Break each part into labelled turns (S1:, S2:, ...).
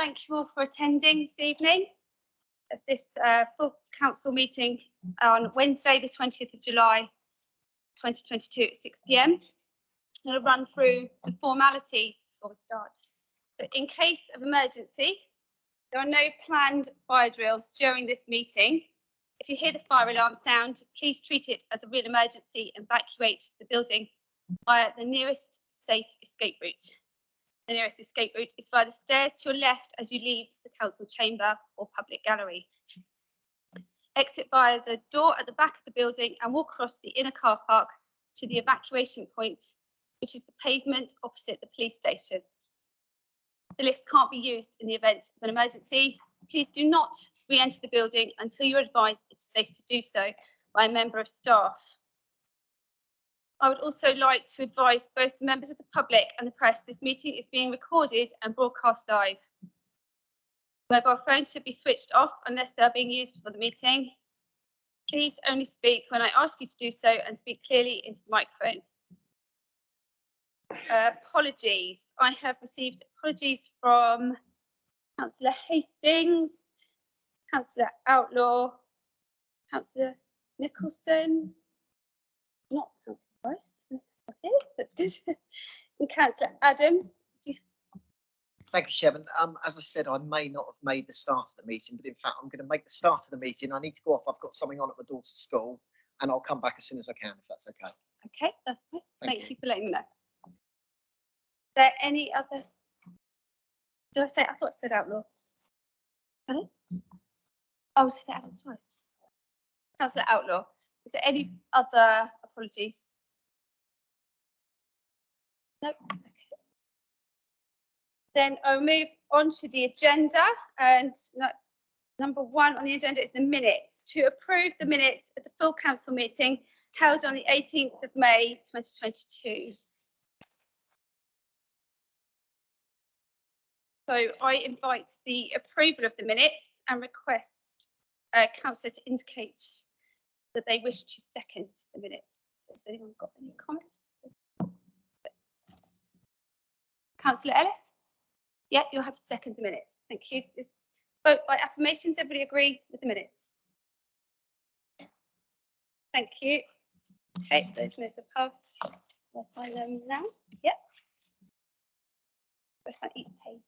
S1: thank you all for attending this evening at this full council meeting on Wednesday, the 20th of July, 2022 at 6 p.m. I'm going to run through the formalities before we start. So in case of emergency, there are no planned fire drills during this meeting. If you hear the fire alarm sound, please treat it as a real emergency and evacuate the building via the nearest safe escape route. The nearest escape route is via the stairs to your left as you leave the council chamber or public gallery. Exit via the door at the back of the building and walk across the inner car park to the evacuation point, which is the pavement opposite the police station. The lifts can't be used in the event of an emergency. Please do not re-enter the building until you're advised it's safe to do so by a member of staff. I would also like to advise both the members of the public and the press this meeting is being recorded and broadcast live. Mobile phones should be switched off unless they're being used for the meeting. Please only speak when I ask you to do so and speak clearly into the microphone. Apologies. I have received apologies from Councillor Hastings, Councillor Outlaw, Councillor Nicholson, not Councillor Price. Okay, that's good. And Councillor Adams.
S2: Thank you, Chairman. As I said, I may not have made the start of the meeting, but in fact, I'm going to make the start of the meeting. I need to go off. I've got something on at my daughter's school, and I'll come back as soon as I can, if that's okay.
S1: Okay, that's fine. Thank
S2: you.
S1: You for letting me know. Is there any other? Did I say? I thought I said Outlaw. Pardon? Oh, did I say Outlaw twice? Councillor Outlaw. Is there any other apologies? No. Okay. Then I'll move on to the agenda, and number 1 on the agenda is the minutes. To approve the minutes at the full council meeting held on the 18th of May 2022. So I invite the approval of the minutes and request councillor to indicate that they wish to second the minutes. Has anyone got any comments? Councillor Ellis? Yeah, you'll have to second the minutes. Thank you. Just vote by affirmations. Everybody agree with the minutes? Thank you. Okay, those minutes are passed. I'll sign them now. Yep. I'll sign each page.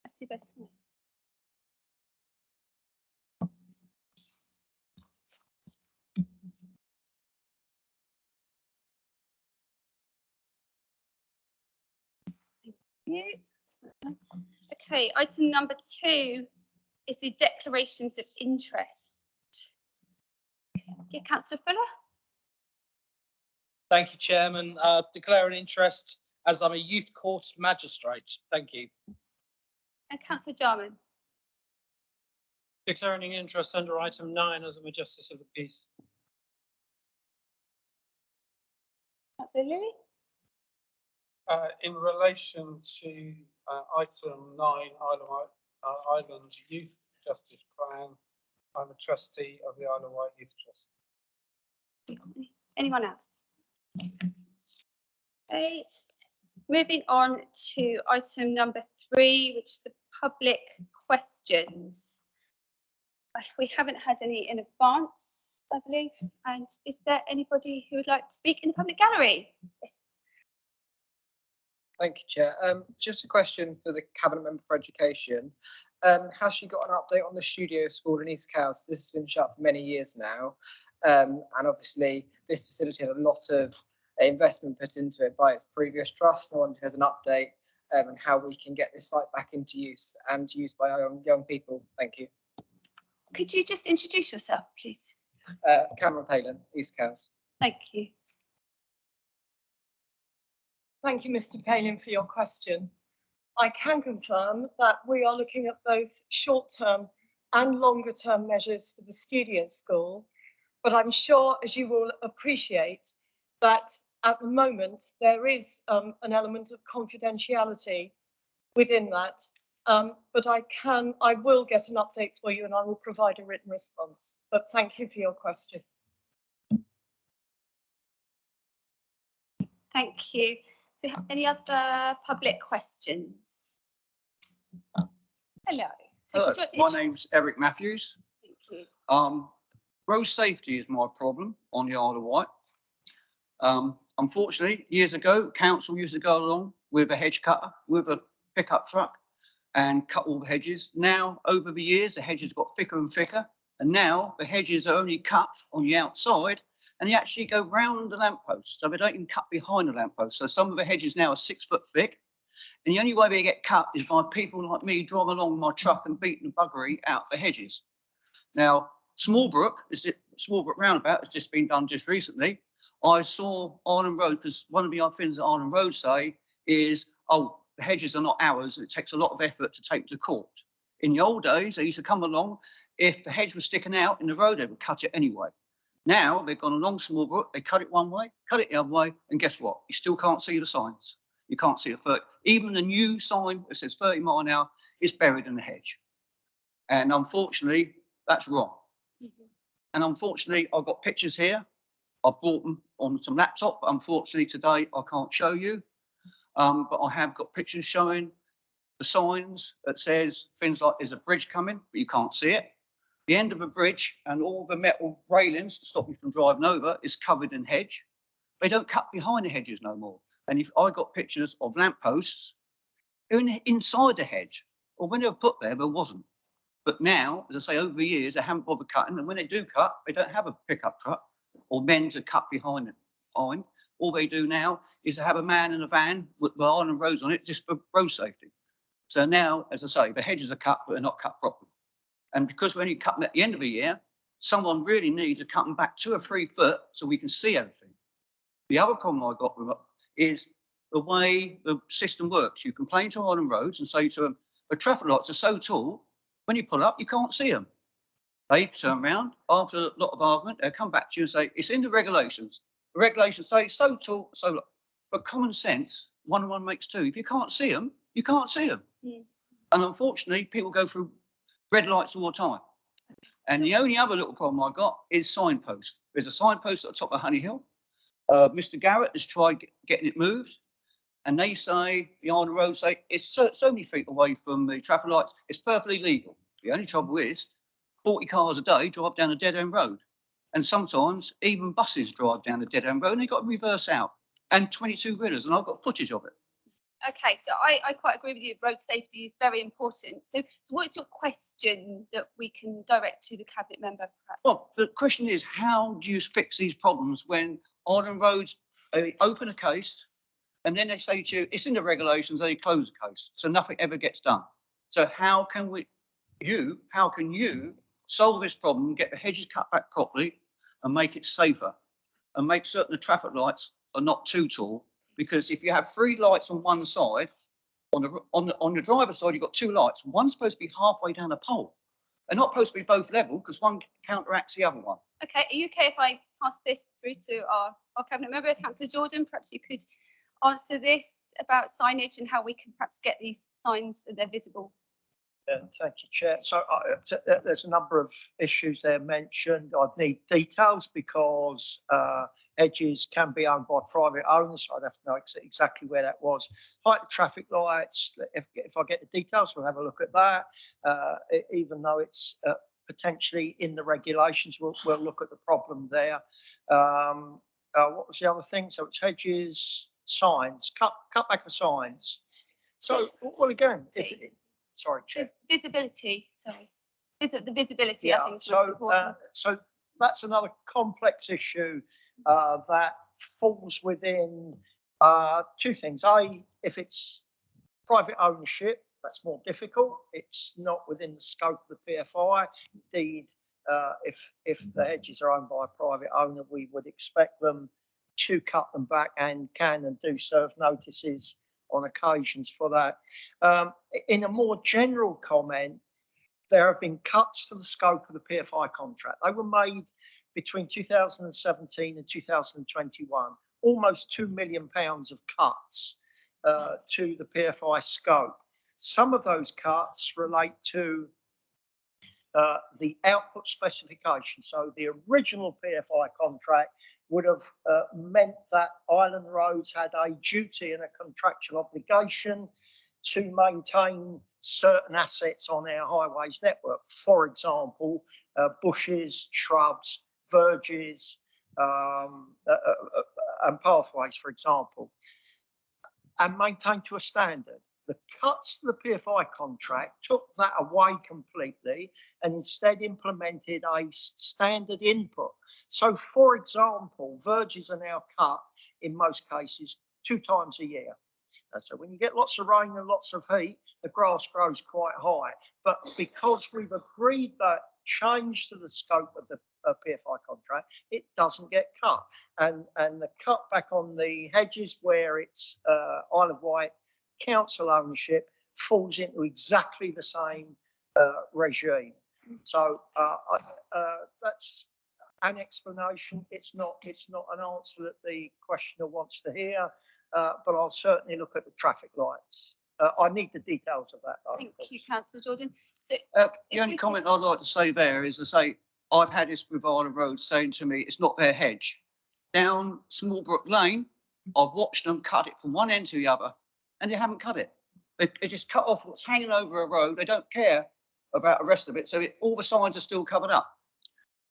S1: Actually, both sides. Okay, item number 2 is the declarations of interest. Okay, Councillor Fuller.
S3: Thank you, Chairman. Declare an interest as I'm a youth court magistrate. Thank you.
S1: And Councillor Jarman.
S3: Declaring an interest under item 9 as I'm a justice of the peace.
S1: Councillor Lilly.
S4: In relation to item 9, Island Youth Justice Plan, I'm a trustee of the Isle of Wight Youth Trust.
S1: Anyone else? Okay. Moving on to item number 3, which is the public questions. We haven't had any in advance, I believe. And is there anybody who would like to speak in the public gallery? Yes.
S2: Thank you, Chair. Just a question for the Cabinet Member for Education. Has she got an update on the studio school in East Cowes? This has been shut for many years now. And obviously, this facility had a lot of investment put into it by its previous trust. I wonder if there's an update and how we can get this site back into use and used by our young people. Thank you.
S1: Could you just introduce yourself, please?
S2: Cameron Palin, East Cowes.
S1: Thank you.
S5: Thank you, Mr. Palin, for your question. I can confirm that we are looking at both short-term and longer-term measures for the studio school, but I'm sure, as you will appreciate, that at the moment there is an element of confidentiality within that, but I will get an update for you and I will provide a written response. But thank you for your question.
S1: Thank you. Do we have any other public questions? Hello.
S6: Hello,
S1: Would you like to
S6: my
S1: intro-
S6: name's Eric Matthews.
S1: Thank you.
S6: Road safety is my problem on the Isle of Wight. Unfortunately, years ago, council used to go along with a hedge cutter, with a pickup truck and cut all the hedges. Now, over the years, the hedges got thicker and thicker. And now the hedges are only cut on the outside and they actually go round the lamppost. So they don't even cut behind the lamppost. So some of the hedges now are 6 foot thick. And the only way they get cut is by people like me driving along with my truck and beating the buggery out the hedges. Now, Smallbrook roundabout has just been done just recently. I saw Ireland Road, because one of the things that Ireland Road say is, oh, the hedges are not ours. It takes a lot of effort to take to court. In the old days, they used to come along. If the hedge was sticking out in the road, they would cut it anyway. Now they've gone along Smallbrook, they cut it one way, cut it the other way, and guess what? You still can't see the signs. You can't see the 30. Even the new sign that says 30 mile an hour is buried in the hedge. And unfortunately, that's wrong. And unfortunately, I've got pictures here. I brought them on some laptop, but unfortunately today I can't show you. But I have got pictures showing the signs that says things like there's a bridge coming, but you can't see it. The end of a bridge and all the metal railings to stop you from driving over is covered in hedge. They don't cut behind the hedges no more. And if I got pictures of lampposts inside the hedge, or when they were put there wasn't. But now, as I say, over the years, they haven't bothered cutting. And when they do cut, they don't have a pickup truck or men to cut behind it. All they do now is to have a man in a van with the Ireland roads on it just for road safety. So now, as I say, the hedges are cut, but they're not cut properly. And because we're only cutting at the end of the year, someone really needs to cut them back 2 or 3 foot so we can see everything. The other problem I got with it is the way the system works. You complain to Ireland Roads and say to them, the traffic lights are so tall, when you pull up, you can't see them. They turn around, after a lot of argument, they'll come back to you and say, it's in the regulations. The regulations say so tall, so low. But common sense, 1 and 1 makes 2. If you can't see them, you can't see them.
S1: Yeah.
S6: And unfortunately, people go through red lights all the time. And the only other little problem I got is signpost. There's a signpost at the top of Honey Hill. Mr. Garrett has tried getting it moved. And they say, the Ireland Road say, it's so many feet away from the traffic lights, it's perfectly legal. The only trouble is, 40 cars a day drive down a dead-end road. And sometimes even buses drive down a dead-end road and they've got to reverse out. And 22 wheelers, and I've got footage of it.
S1: Okay, so I quite agree with you. Road safety is very important. So what's your question that we can direct to the Cabinet member, perhaps?
S6: Well, the question is, how do you fix these problems when Ireland Roads open a case and then they say to you, it's in the regulations, they close the case, so nothing ever gets done. So how can you solve this problem, get the hedges cut back properly and make it safer and make certain the traffic lights are not too tall? Because if you have 3 lights on one side, on the driver's side, you've got 2 lights. One's supposed to be halfway down a pole. They're not supposed to be both level because one counteracts the other one.
S1: Okay, are you okay if I pass this through to our Cabinet member, Councillor Jordan? Perhaps you could answer this about signage and how we can perhaps get these signs so they're visible.
S7: Thank you, Chair. So there's a number of issues there mentioned. I'd need details because hedges can be owned by private owners. I'd have to know exactly where that was. Height of traffic lights, if I get the details, we'll have a look at that. Even though it's potentially in the regulations, we'll look at the problem there. What was the other thing? So it's hedges, signs, cut back of signs. So, well, again, sorry, Chair.
S1: Visibility, sorry. The visibility,
S7: Yeah,
S1: I think, is most important.
S7: so that's another complex issue that falls within 2 things. If it's private ownership, that's more difficult. It's not within the scope of the PFI. Indeed, if the hedges are owned by a private owner, we would expect them to cut them back and can and do serve notices on occasions for that. In a more general comment, there have been cuts to the scope of the PFI contract. They were made between 2017 and 2021, almost £2 million of cuts to the PFI scope. Some of those cuts relate to the output specification. So the original PFI contract would have meant that Island Roads had a duty and a contractual obligation to maintain certain assets on our highways network. For example, bushes, shrubs, verges, and pathways, for example, and maintain to a standard. The cuts to the PFI contract took that away completely and instead implemented a standard input. So, for example, verges are now cut in most cases 2 times a year. So when you get lots of rain and lots of heat, the grass grows quite high. But because we've agreed that change to the scope of the PFI contract, it doesn't get cut. And the cut back on the hedges where it's Isle of Wight council ownership falls into exactly the same regime. So that's an explanation. It's not an answer that the questioner wants to hear, but I'll certainly look at the traffic lights. I need the details of that.
S1: Thank you, Councillor Jordan. So,
S6: The only comment I'd like to say there is to say, I've had this with Island Road saying to me, it's not their hedge. Down Smallbrook Lane, I've watched them cut it from one end to the other, and they haven't cut it. They just cut off what's hanging over a road. They don't care about the rest of it. So all the signs are still covered up.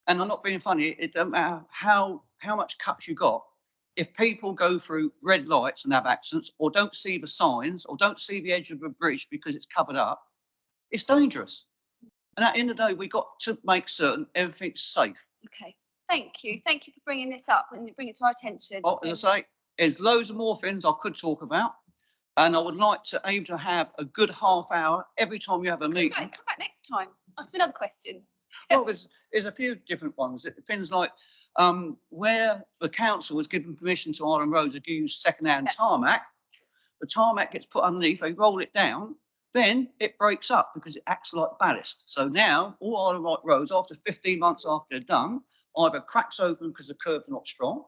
S6: And I'm not being funny. It doesn't matter how much cuts you got. If people go through red lights and have accidents, or don't see the signs, or don't see the edge of a bridge because it's covered up, it's dangerous. And at the end of the day, we've got to make certain everything's safe.
S1: okay, thank you. Thank you for bringing this up and bring it to our attention.
S6: Oh, as I say, there's loads of more things I could talk about. And I would like to aim to have a good half hour every time you have a meeting.
S1: Come back next time. Ask me another question.
S6: Well, there's a few different ones. Things like where the council was given permission to Island Roads to use second-hand tarmac. The tarmac gets put underneath, they roll it down, then it breaks up because it acts like ballast. So now all Island roads, after 15 months after they're done, either cracks open because the curb's not strong,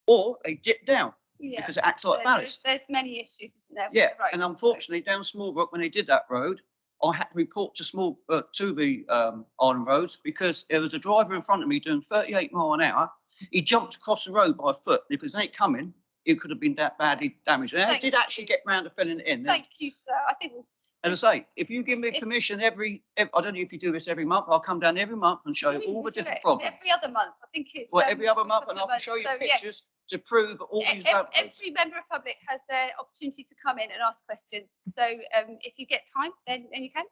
S6: or they dip down because it acts like ballast.
S1: There's many issues, isn't there?
S6: Yeah, and unfortunately, down Smallbrook, when they did that road, I had to report to the Island Roads because there was a driver in front of me doing 38 miles an hour. He jumped across the road by foot. If there's anything coming, it could have been that badly damaged. And I did actually get round to filling it in.
S1: Thank you, sir. I think.
S6: As I say, if you give me permission every I don't know if you do this every month, I'll come down every month and show you all the different problems.
S1: Every other month, I think it's.
S6: Well, every other month, and I can show you pictures to prove all these.
S1: Every member of public has their opportunity to come in and ask questions. So if you get time, then you can.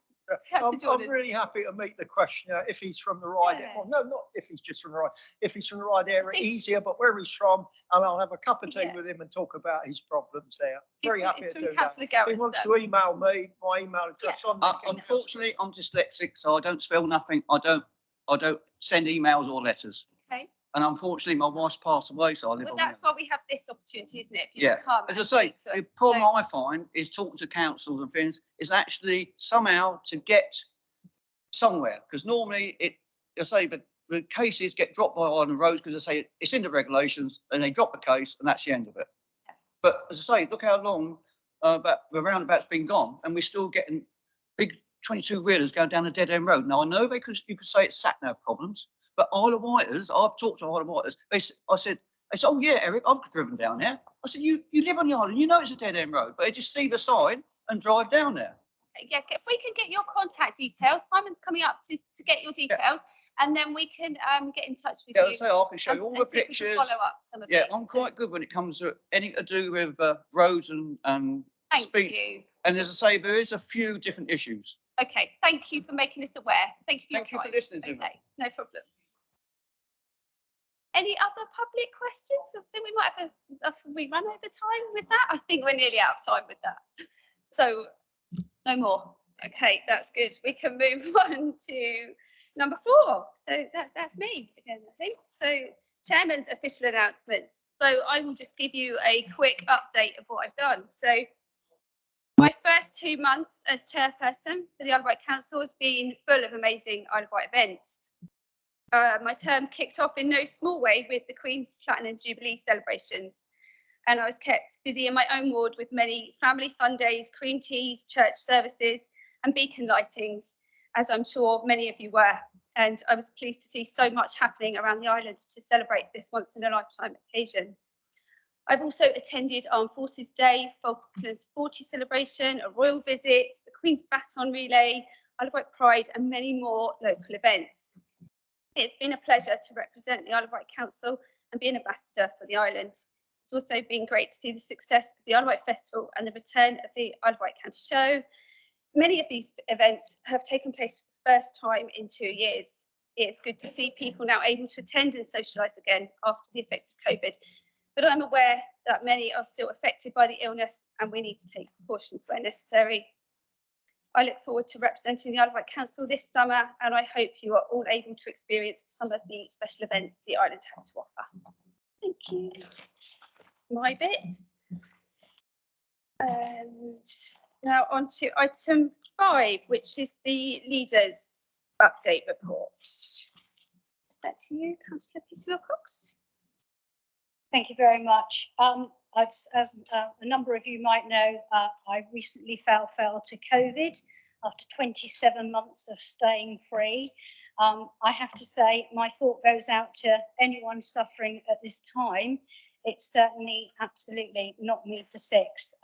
S7: I'm really happy to meet the questioner if he's from the right area. Well, no, not if he's just from the right. If he's from the right area, easier. But where he's from, and I'll have a cup of tea with him and talk about his problems there. Very happy to do that. If he wants to email me, my email address on.
S6: Unfortunately, I'm dyslexic, so I don't spell nothing. I don't send emails or letters.
S1: Okay.
S6: And unfortunately, my wife's passed away, so I live on.
S1: But that's why we have this opportunity, isn't it? If you
S6: yeah.
S1: Come
S6: as I say, the problem I find is talking to councils and things is actually somehow to get somewhere, because normally the cases get dropped by Island Roads because they say it's in the regulations and they drop the case and that's the end of it. Yeah. But as I say, look how long the roundabout's been gone and we're still getting big 22 wheelers going down a dead end road. Now I know you could say it's sat nav problems. But Isle of Wighters, I've talked to Isle of Wighters. They said, oh yeah, Eric, I've driven down there. I said, you live on the island, you know it's a dead end road, but they just see the sign and drive down there.
S1: Yeah, if we can get your contact details, Simon's coming up to get your details, and then we can get in touch with you.
S6: Yeah, so I can show you all the pictures.
S1: Follow up some of
S6: yeah, I'm quite good when it comes to anything to do with roads and speed.
S1: Thank you.
S6: And as I say, there is a few different issues.
S1: Okay, thank you for making us aware. Thank you for your time.
S6: Thank you for listening to me.
S1: Okay, no problem. Any other public questions? I think we might have we run over time with that. I think we're nearly out of time with that. So no more. Okay, that's good. We can move on to number 4. So that's me again, I think. So Chairman's official announcements. So I will just give you a quick update of what I've done. So my first 2 months as chairperson for the Isle of Wight Council has been full of amazing Isle of Wight events. My term kicked off in no small way with the Queen's Platinum Jubilee celebrations, and I was kept busy in my own ward with many family fun days, cream teas, church services and beacon lightings, as I'm sure many of you were. And I was pleased to see so much happening around the island to celebrate this once in a lifetime occasion. I've also attended Armed Forces Day, Falklands 40 celebration, a royal visit, the Queen's Baton Relay, Isle of Wight Pride, and many more local events. It's been a pleasure to represent the Isle of Wight Council and be an ambassador for the island. It's also been great to see the success of the Isle of Wight Festival and the return of the Isle of Wight County Show. Many of these events have taken place for the first time in 2 years. It's good to see people now able to attend and socialise again after the effects of COVID. But I'm aware that many are still affected by the illness and we need to take precautions where necessary. I look forward to representing the Isle of Wight Council this summer, and I hope you are all able to experience some of the special events the island has to offer. Thank you. That's my bit. And now on to item 5, which is the leaders update report. Is that to you, Councillor Peter Wilcox?
S8: Thank you very much. As a number of you might know, I recently fell to COVID after 27 months of staying free. I have to say, my thought goes out to anyone suffering at this time. It's certainly absolutely knocked me for 6.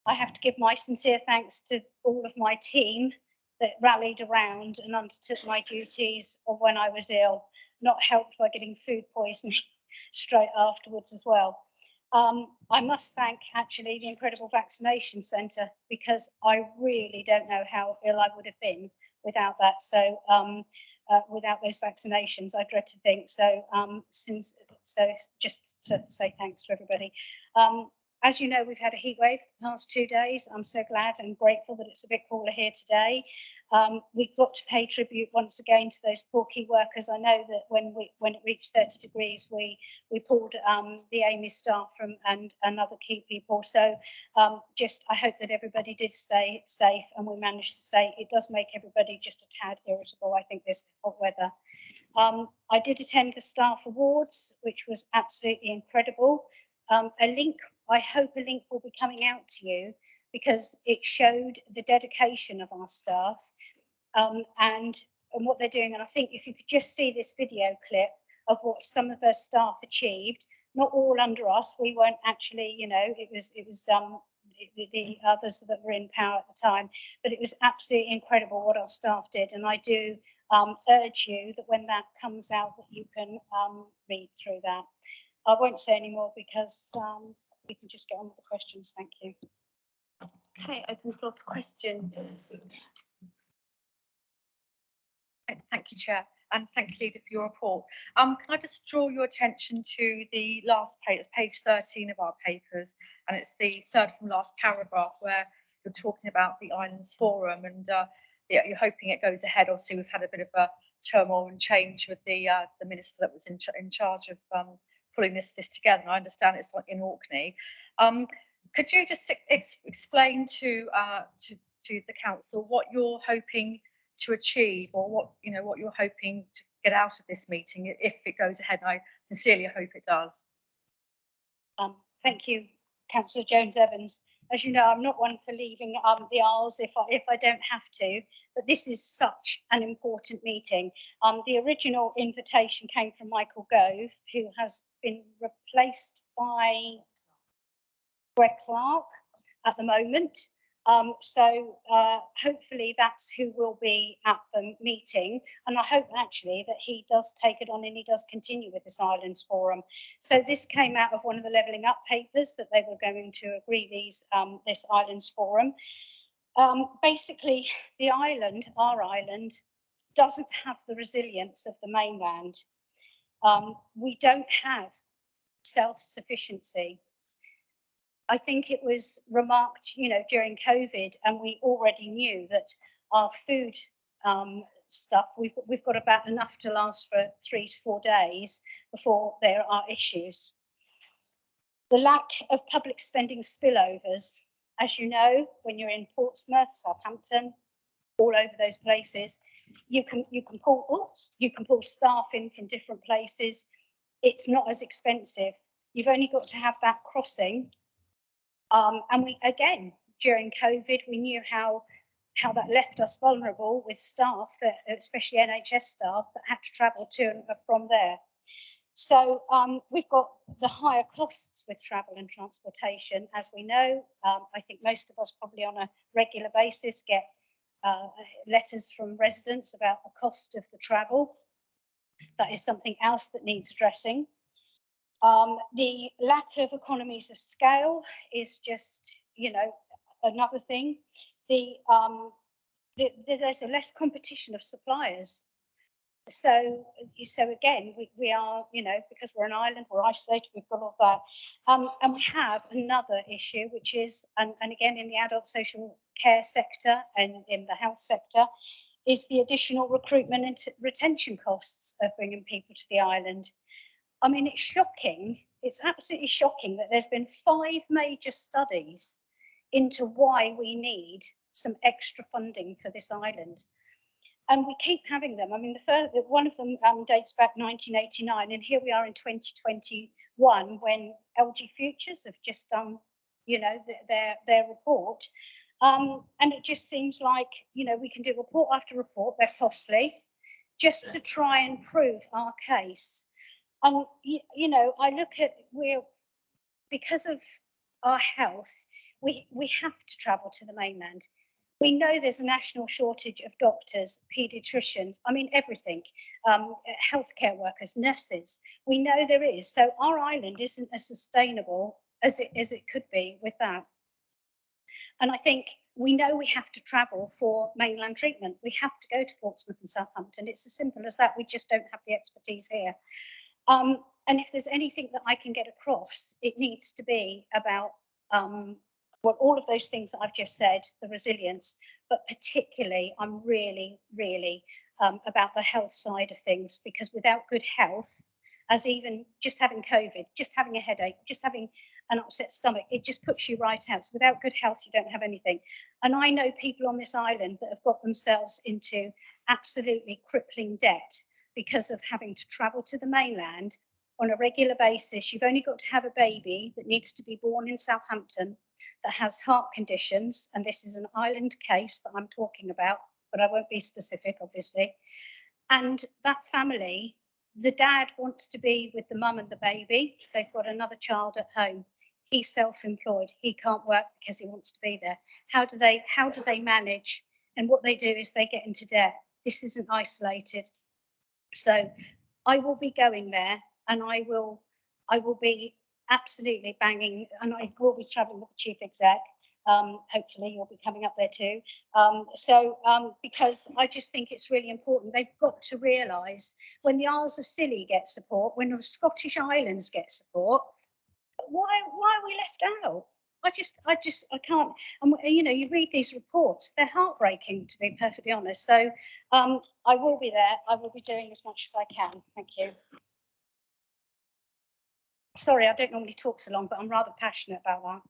S8: I have to give my sincere thanks to all of my team that rallied around and undertook my duties of when I was ill, not helped by getting food poisoning straight afterwards as well. I must thank actually the incredible vaccination centre, because I really don't know how ill I would have been without that. So without those vaccinations, I dread to think. So just to say thanks to everybody. As you know, we've had a heat wave the past 2 days. I'm so glad and grateful that it's a bit cooler here today. We've got to pay tribute once again to those poor key workers. I know that when it reached 30 degrees, we pulled the AMI staff from and other key people. So I hope that everybody did stay safe, and we managed to say it does make everybody just a tad irritable, I think, this hot weather. I did attend the staff awards, which was absolutely incredible. I hope a link will be coming out to you, because it showed the dedication of our staff and what they're doing. And I think if you could just see this video clip of what some of their staff achieved, not all under us, we weren't actually, it was the others that were in power at the time, but it was absolutely incredible what our staff did. And I do urge you that when that comes out, that you can read through that. I won't say any more because we can just get on with the questions. Thank you.
S1: Okay, open the floor for questions.
S9: Thank you, Chair, and thank you, Leader, for your report. Can I just draw your attention to the last page, it's page 13 of our papers, and it's the third from last paragraph where you're talking about the Islands Forum, and you're hoping it goes ahead. Obviously, we've had a bit of a turmoil and change with the minister that was in charge of pulling this together, and I understand it's like in Orkney. Could you just explain to the council what you're hoping to achieve, or what you're hoping to get out of this meeting if it goes ahead? And I sincerely hope it does.
S8: Thank you, Councillor Jones-Evans. As you know, I'm not one for leaving the Isles if I don't have to, but this is such an important meeting. The original invitation came from Michael Gove, who has been replaced by Greg Clark at the moment. So hopefully that's who will be at the meeting, and I hope actually that he does take it on and he does continue with this Islands Forum. So this came out of one of the Levelling Up papers, that they were going to agree this Islands Forum. Basically, the island, our island, doesn't have the resilience of the mainland. We don't have self-sufficiency. I think it was remarked, during COVID, and we already knew that our food stuff, we've got about enough to last for 3 to 4 days before there are issues. The lack of public spending spillovers, as you know, when you're in Portsmouth, Southampton, all over those places, you can pull staff in from different places. It's not as expensive. You've only got to have that crossing. And we, again, during COVID, we knew how how that left us vulnerable with staff, that, especially NHS staff, that had to travel to and from there. So we've got the higher costs with travel and transportation, as we know. I think most of us probably on a regular basis get letters from residents about the cost of the travel. That is something else that needs addressing. The lack of economies of scale is just, you know, another thing. There's a less competition of suppliers. So again, we are, you know, because we're an island, we're isolated, we've got all that. And we have another issue, which is, and again, in the adult social care sector and in the health sector, is the additional recruitment and retention costs of bringing people to the island. I mean, it's shocking. It's absolutely shocking that there's been 5 major studies into why we need some extra funding for this island. And we keep having them. I mean, one of them dates back 1989, and here we are in 2021 when LG Futures have just done, you know, their report. And it just seems like, you know, we can do report after report, they're costly, just to try and prove our case. And, you know, I look at, because of our health, we have to travel to the mainland. We know there's a national shortage of doctors, paediatricians, I mean, everything, healthcare workers, nurses. We know there is. So our island isn't as sustainable as it could be with that. And I think we know we have to travel for mainland treatment. We have to go to Portsmouth and Southampton. It's as simple as that. We just don't have the expertise here. And if there's anything that I can get across, it needs to be about well, all of those things that I've just said, the resilience, but particularly I'm really, really about the health side of things, because without good health, as even just having COVID, just having a headache, just having an upset stomach, it just puts you right out. So without good health, you don't have anything. And I know people on this island that have got themselves into absolutely crippling debt because of having to travel to the mainland on a regular basis. You've only got to have a baby that needs to be born in Southampton that has heart conditions, and this is an island case that I'm talking about, but I won't be specific, obviously. And that family, the dad wants to be with the mum and the baby. They've got another child at home. He's self-employed. He can't work because he wants to be there. How do they manage? And what they do is they get into debt. This isn't isolated. So I will be going there, and I will be absolutely banging, and I will be traveling with the chief exec. Hopefully you'll be coming up there too. Because I just think it's really important. They've got to realise when the Isles of Scilly get support, when the Scottish Islands get support, why are we left out? I can't. And you know, you read these reports, they're heartbreaking, to be perfectly honest. So I will be there. I will be doing as much as I can. Thank you. Sorry, I don't normally talk so long, but I'm rather passionate about that.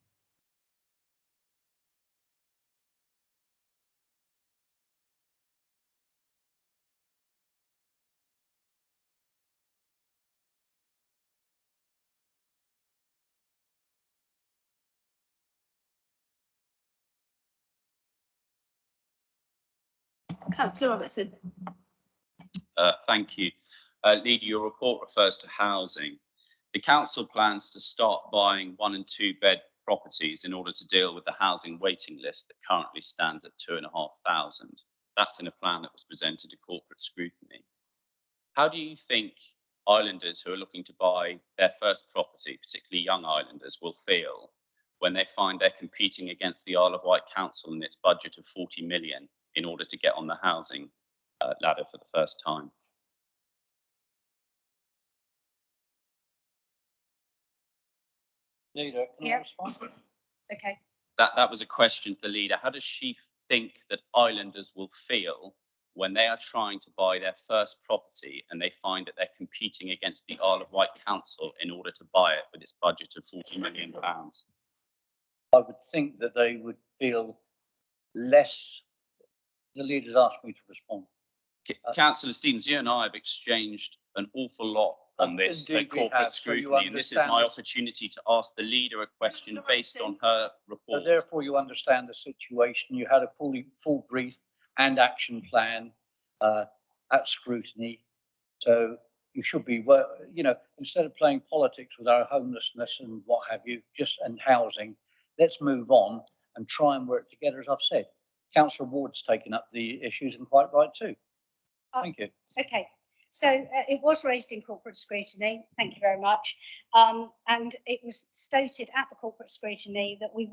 S1: Councillor Robertson.
S10: Thank you. Leader, your report refers to housing. The council plans to start buying 1 and 2 bed properties in order to deal with the housing waiting list that currently stands at 2,500. That's in a plan that was presented to corporate scrutiny. How do you think islanders who are looking to buy their first property, particularly young islanders, will feel when they find they're competing against the Isle of Wight Council and its budget of 40 million in order to get on the housing ladder for the first time?
S3: Leader, can I respond?
S8: Okay.
S10: That was a question to the leader. How does she think that islanders will feel when they are trying to buy their first property and they find that they're competing against the Isle of Wight Council in order to buy it with its budget of £40 million?
S6: I would think that they would feel less. The leader's asked me to respond.
S10: Councillor Stevens, you and I have exchanged an awful lot on this for
S7: Indeed we
S10: corporate
S7: have, so you
S10: scrutiny, and this is
S7: understand
S10: my
S7: this.
S10: opportunity to ask the leader a question
S1: Councillor
S10: based on
S1: Robinson.
S10: her
S7: So
S10: report.
S7: therefore you understand the situation. You had a full brief and action plan at scrutiny. So you should be, instead of playing politics with our homelessness and what have you, and housing, let's move on and try and work together, as I've said. Councillor Ward's taken up the issues and quite right too. Thank you.
S8: Okay, so it was raised in corporate scrutiny, thank you very much. And it was stated at the corporate scrutiny that we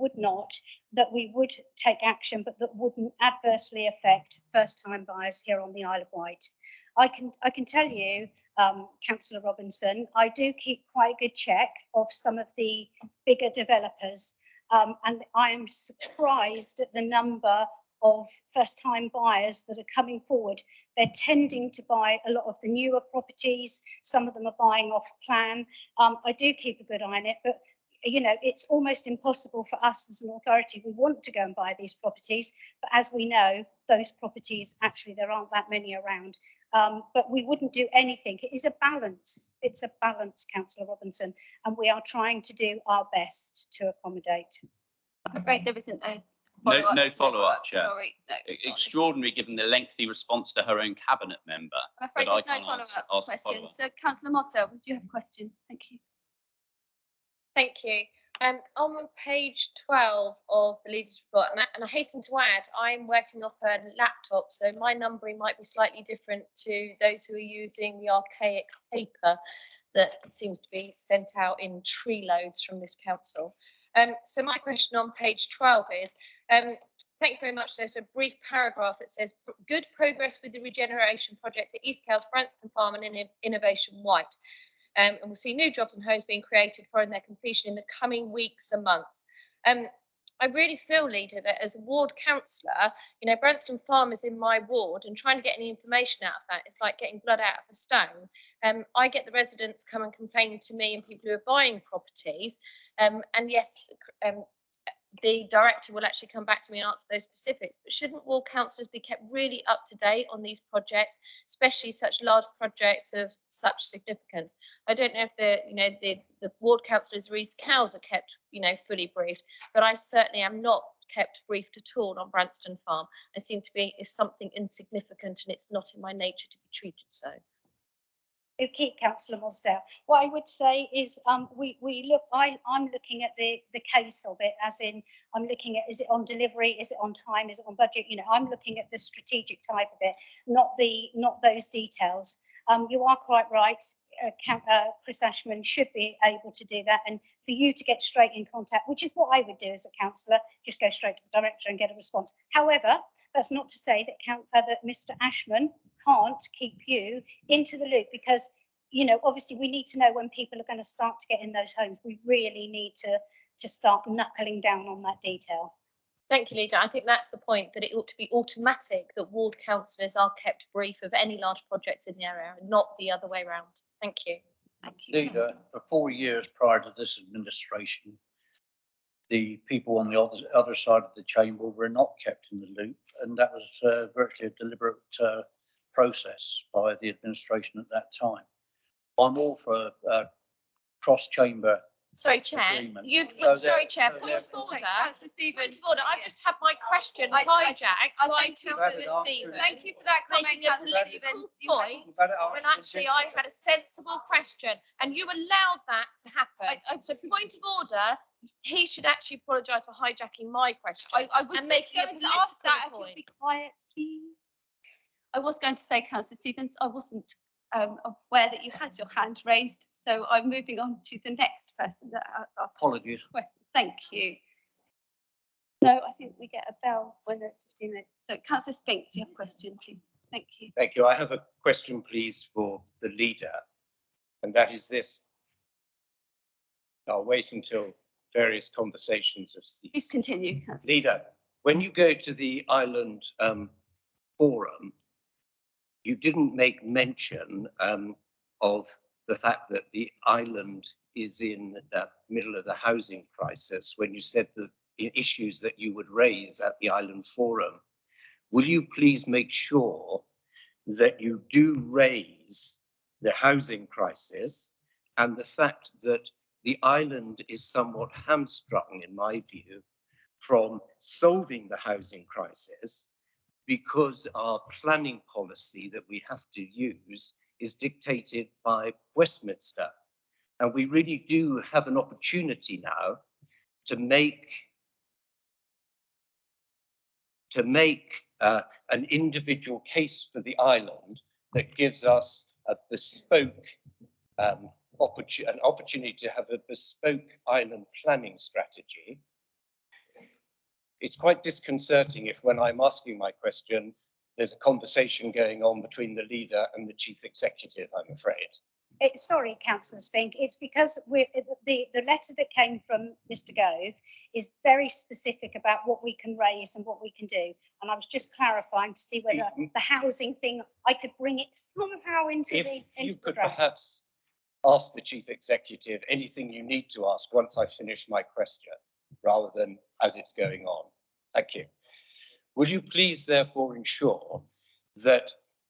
S8: would take action, but that wouldn't adversely affect first-time buyers here on the Isle of Wight. I can tell you, Councillor Robinson, I do keep quite a good check of some of the bigger developers, and I am surprised at the number of first-time buyers that are coming forward. They're tending to buy a lot of the newer properties. Some of them are buying off plan. I do keep a good eye on it, but it's almost impossible for us as an authority. We want to go and buy these properties, but as we know, those properties, actually, there aren't that many around. But we wouldn't do anything. It is a balance. It's a balance, Councillor Robinson, and we are trying to do our best to accommodate.
S1: I'm afraid there isn't a
S10: No follow-up, Chair.
S1: Sorry, no.
S10: Extraordinary, given the lengthy response to her own cabinet member.
S1: I'm afraid
S10: But I
S1: there's no
S10: can't
S1: follow-up
S10: ask a
S1: question.
S10: follow-up.
S1: So, Councillor Mosdale, would you have a question? Thank you.
S11: Thank you. On page 12 of the leaders report, and I hasten to add, I'm working off a laptop, so my numbering might be slightly different to those who are using the archaic paper that seems to be sent out in tree loads from this council. So my question on page 12 is, thank you very much. There's a brief paragraph that says, good progress with the regeneration projects at East Cales, Branston Farm and Innovation White. And we'll see new jobs and homes being created following their completion in the coming weeks and months. I really feel, Leader, that as a ward councillor, Branston Farm is in my ward, and trying to get any information out of that is like getting blood out of a stone. I get the residents come and complaining to me and people who are buying properties. And yes, the director will actually come back to me and answer those specifics, but shouldn't ward councillors be kept really up to date on these projects, especially such large projects of such significance? I don't know if the ward councillors of East Cales are kept, fully briefed, but I certainly am not kept briefed at all on Branston Farm. I seem to be something insignificant, and it's not in my nature to be treated so.
S8: Okay, Councillor Mosdale. What I would say is I'm looking at the case of it, as in I'm looking at, is it on delivery, is it on time, is it on budget? I'm looking at the strategic type of it, not those details. You are quite right. Chris Ashman should be able to do that, and for you to get straight in contact, which is what I would do as a councillor, just go straight to the director and get a response. However, that's not to say that Mr. Ashman can't keep you into the loop, because obviously we need to know when people are going to start to get in those homes. We really need to start knuckling down on that detail.
S11: Thank you, Leader. I think that's the point, that it ought to be automatic that ward councillors are kept brief of any large projects in the area, and not the other way around. Thank you.
S1: Thank you.
S7: Leader, for 4 years prior to this administration, the people on the other side of the chamber were not kept in the loop, and that was virtually a deliberate process by the administration at that time. I'm all for cross-chamber.
S11: Sorry, Chair. Sorry, Chair. Point of order. Point of order. I've just had my question hijacked by Councillor Stevens.
S1: Thank you for that comment,
S11: Making a
S1: Councillor
S11: political
S1: Stevens.
S11: point when actually I had a sensible question, and you allowed that to happen. So, point of order. He should actually apologise for hijacking my question.
S1: I was
S11: making
S1: going to ask that. If you'll be quiet, please. I was going to say, Councillor Stevens, I wasn't aware that you had your hand raised, so I'm moving on to the next person that has asked
S7: Apologies.
S1: a question. Thank you. No, I think we get a bell when there's 15 minutes. So, Councillor Spink, do you have a question, please? Thank you.
S12: Thank you. I have a question, please, for the leader, and that is this. I'll wait until various conversations have ceased.
S1: Please continue, Councillor.
S12: Leader, when you go to the island forum, you didn't make mention of the fact that the island is in the middle of the housing crisis when you said the issues that you would raise at the island forum. Will you please make sure that you do raise the housing crisis and the fact that the island is somewhat hamstrung, in my view, from solving the housing crisis because our planning policy that we have to use is dictated by Westminster. And we really do have an opportunity now to make an individual case for the island that gives us a bespoke an opportunity to have a bespoke island planning strategy. It's quite disconcerting if when I'm asking my question, there's a conversation going on between the leader and the chief executive, I'm afraid.
S8: Sorry, Councillor Spink, it's because the letter that came from Mr Gove is very specific about what we can raise and what we can do. And I was just clarifying to see whether the housing thing, I could bring it somehow into
S12: if
S8: the
S12: you could
S8: draft.
S12: perhaps ask the chief executive anything you need to ask once I finish my question, rather than as it's going on. Thank you. Will you please therefore ensure that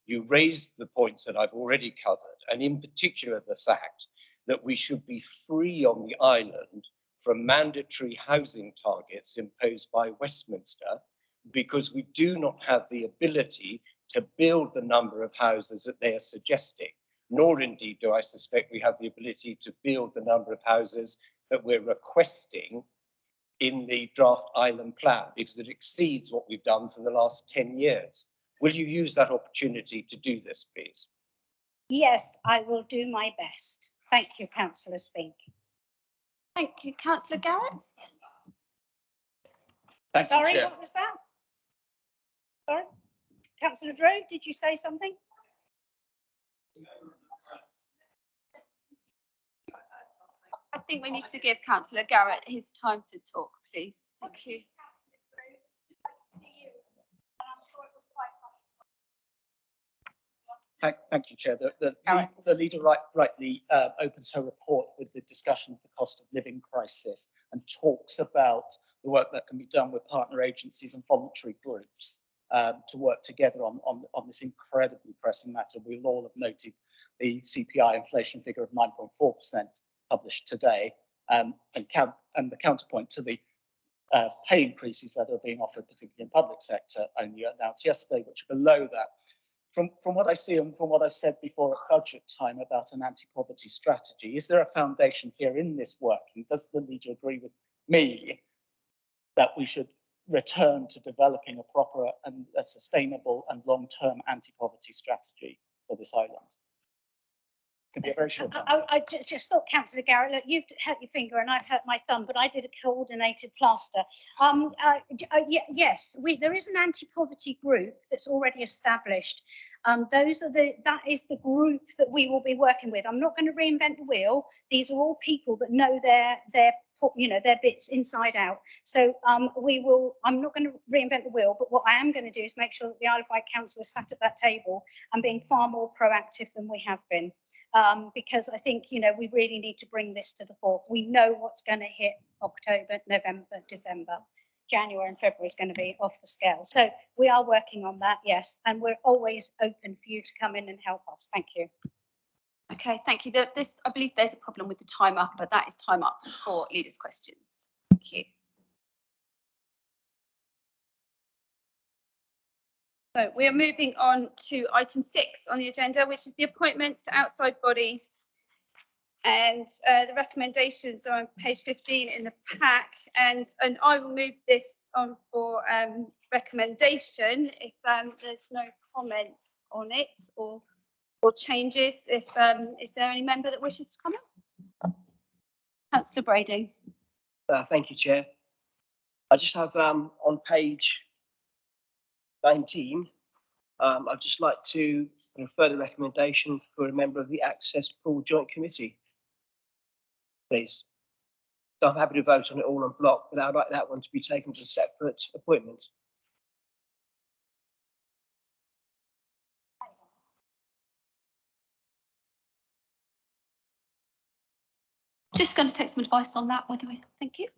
S12: you raise the points that I've already covered, and in particular the fact that we should be free on the island from mandatory housing targets imposed by Westminster, because we do not have the ability to build the number of houses that they are suggesting, nor indeed do I suspect we have the ability to build the number of houses that we're requesting in the draft island plan, because it exceeds what we've done for the last 10 years. Will you use that opportunity to do this, please?
S8: Yes, I will do my best. Thank you, Councillor Spink.
S1: Thank you, Councillor Garrett.
S6: Thank you,
S8: Sorry,
S6: Chair.
S8: what was that? Sorry, Councillor Drew, did you say something?
S1: I think we need to give Councillor Garrett his time to talk, please. Thank you.
S13: Thank you, Chair. The leader rightly opens her report with the discussion of the cost of living crisis and talks about the work that can be done with partner agencies and voluntary groups to work together on this incredibly pressing matter. We'll all have noted the CPI inflation figure of 9.4% published today, and the counterpoint to the pay increases that are being offered, particularly in public sector, only announced yesterday, which are below that. From what I see and from what I've said before at budget time about an anti-poverty strategy, is there a foundation here in this work? And does the leader agree with me that we should return to developing a proper and a sustainable and long-term anti-poverty strategy for this island? It can be a very short answer.
S8: I just thought, Councillor Garrett, look, you've hurt your finger and I've hurt my thumb, but I did a coordinated plaster. Yes, there is an anti-poverty group that's already established. That is the group that we will be working with. I'm not going to reinvent the wheel. These are all people that know their bits inside out. So I'm not going to reinvent the wheel, but what I am going to do is make sure that the Isle of Wight Council is sat at that table and being far more proactive than we have been. Because I think, we really need to bring this to the fore. We know what's going to hit October, November, December. January and February is going to be off the scale. So we are working on that, yes, and we're always open for you to come in and help us. Thank you.
S1: Okay, thank you. I believe there's a problem with the time up, but that is time up for leaders' questions. Thank you. So we are moving on to item 6 on the agenda, which is the appointments to outside bodies. And the recommendations are on page 15 in the pack, and I will move this on for recommendation if there's no comments on it or changes. If is there any member that wishes to comment? Councillor Brading.
S14: Thank you, Chair. I just have on page 19, I'd just like to refer the recommendation for a member of the Access Pool Joint Committee, please. So I'm happy to vote on it all en bloc, but I'd like that one to be taken as a separate appointment.
S1: Just going to take some advice on that, by the way. Thank you.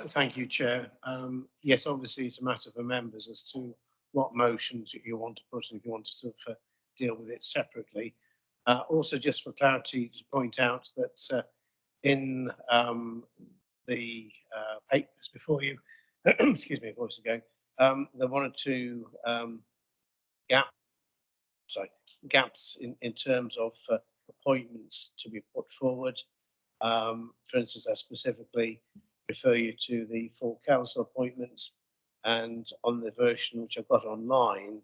S15: Thank you, Chair. Yes, obviously it's a matter for members as to
S4: what motions you want to put, and if you want to sort of deal with it separately. Also, just for clarity, to point out that in the papers before you, excuse me, voice again, there are one or two gaps in terms of appointments to be put forward. For instance, I specifically refer you to the full council appointments, and on the version which I've got online,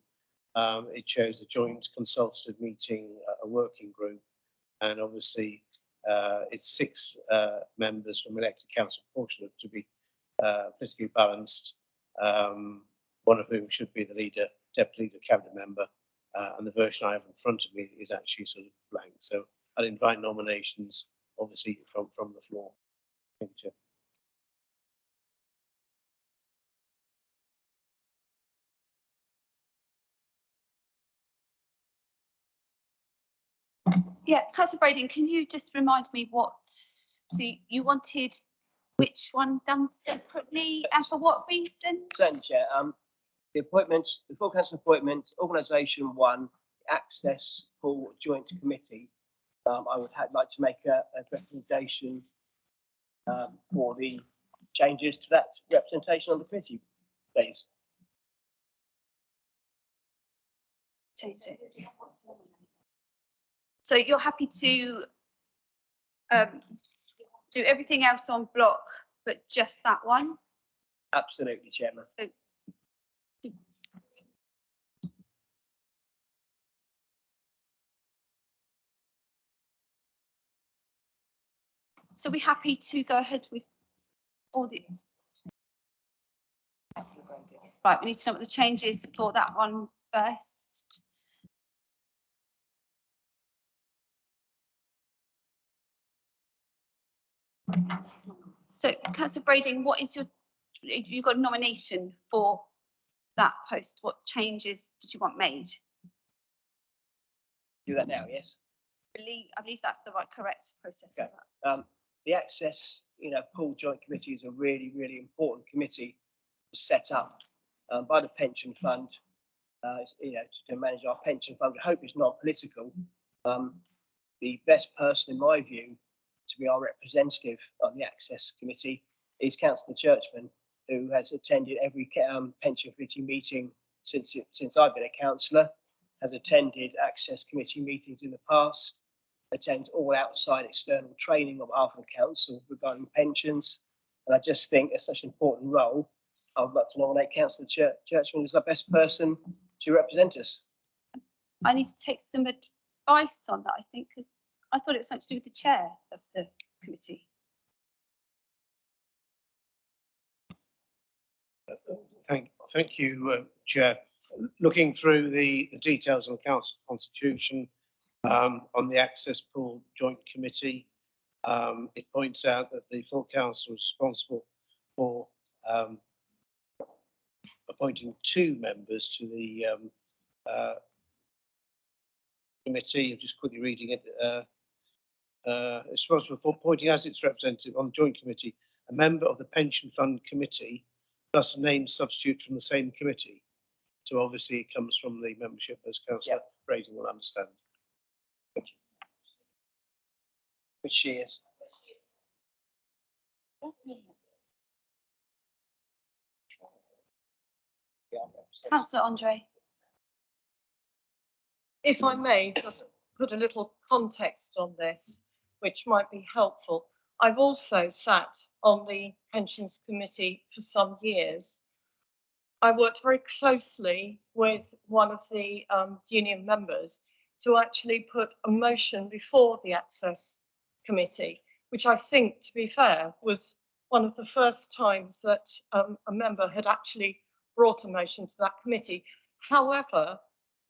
S4: it shows a joint consultative meeting, a working group, and obviously it's 6 members from elected council, proportionate to be politically balanced, one of whom should be the leader, deputy leader, cabinet member, and the version I have in front of me is actually sort of blank. So I'd invite nominations, obviously, from the floor. Thank you, Chair.
S1: Yeah, Councillor Brading, can you just remind me what, so you wanted which one done separately and for what reason?
S14: Certainly, Chair. The appointments, the full council appointment, organisation 1, access pool joint committee. I would like to make a recommendation for the changes to that representation on the committee, please.
S1: Change it. So you're happy to do everything else on block, but just that one?
S14: Absolutely, Chairman.
S1: So we're happy to go ahead with all these. Right, we need to know what the changes for that one first. So, Councillor Brading, what is you got a nomination for that post? What changes did you want made?
S14: Do that now, yes.
S1: I believe that's the correct process.
S14: Okay. The access, pool joint committee is a really, really important committee set up by the pension fund, to manage our pension fund. I hope it's not political. The best person, in my view, to be our representative on the access committee is Councillor Churchman, who has attended every pension committee meeting since I've been a councillor, has attended access committee meetings in the past, attends all outside external training on behalf of the council regarding pensions. And I just think it's such an important role. I would like to nominate Councillor Churchman as the best person to represent us.
S1: I need to take some advice on that, I think, because I thought it was something to do with the chair of the committee.
S4: Thank you, Chair. Looking through the details of the council constitution on the access pool joint committee, it points out that the full council is responsible for appointing 2 members to the committee. I'm just quickly reading it. It's responsible for appointing as its representative on the joint committee a member of the pension fund committee plus a named substitute from the same committee. So obviously it comes from the membership, as Councillor Brading will understand. Thank you.
S14: Which she is.
S1: Councillor Andre.
S5: If I may just put a little context on this, which might be helpful. I've also sat on the Pensions Committee for some years. I worked very closely with one of the union members to actually put a motion before the Access Committee, which I think, to be fair, was one of the first times that a member had actually brought a motion to that committee. However,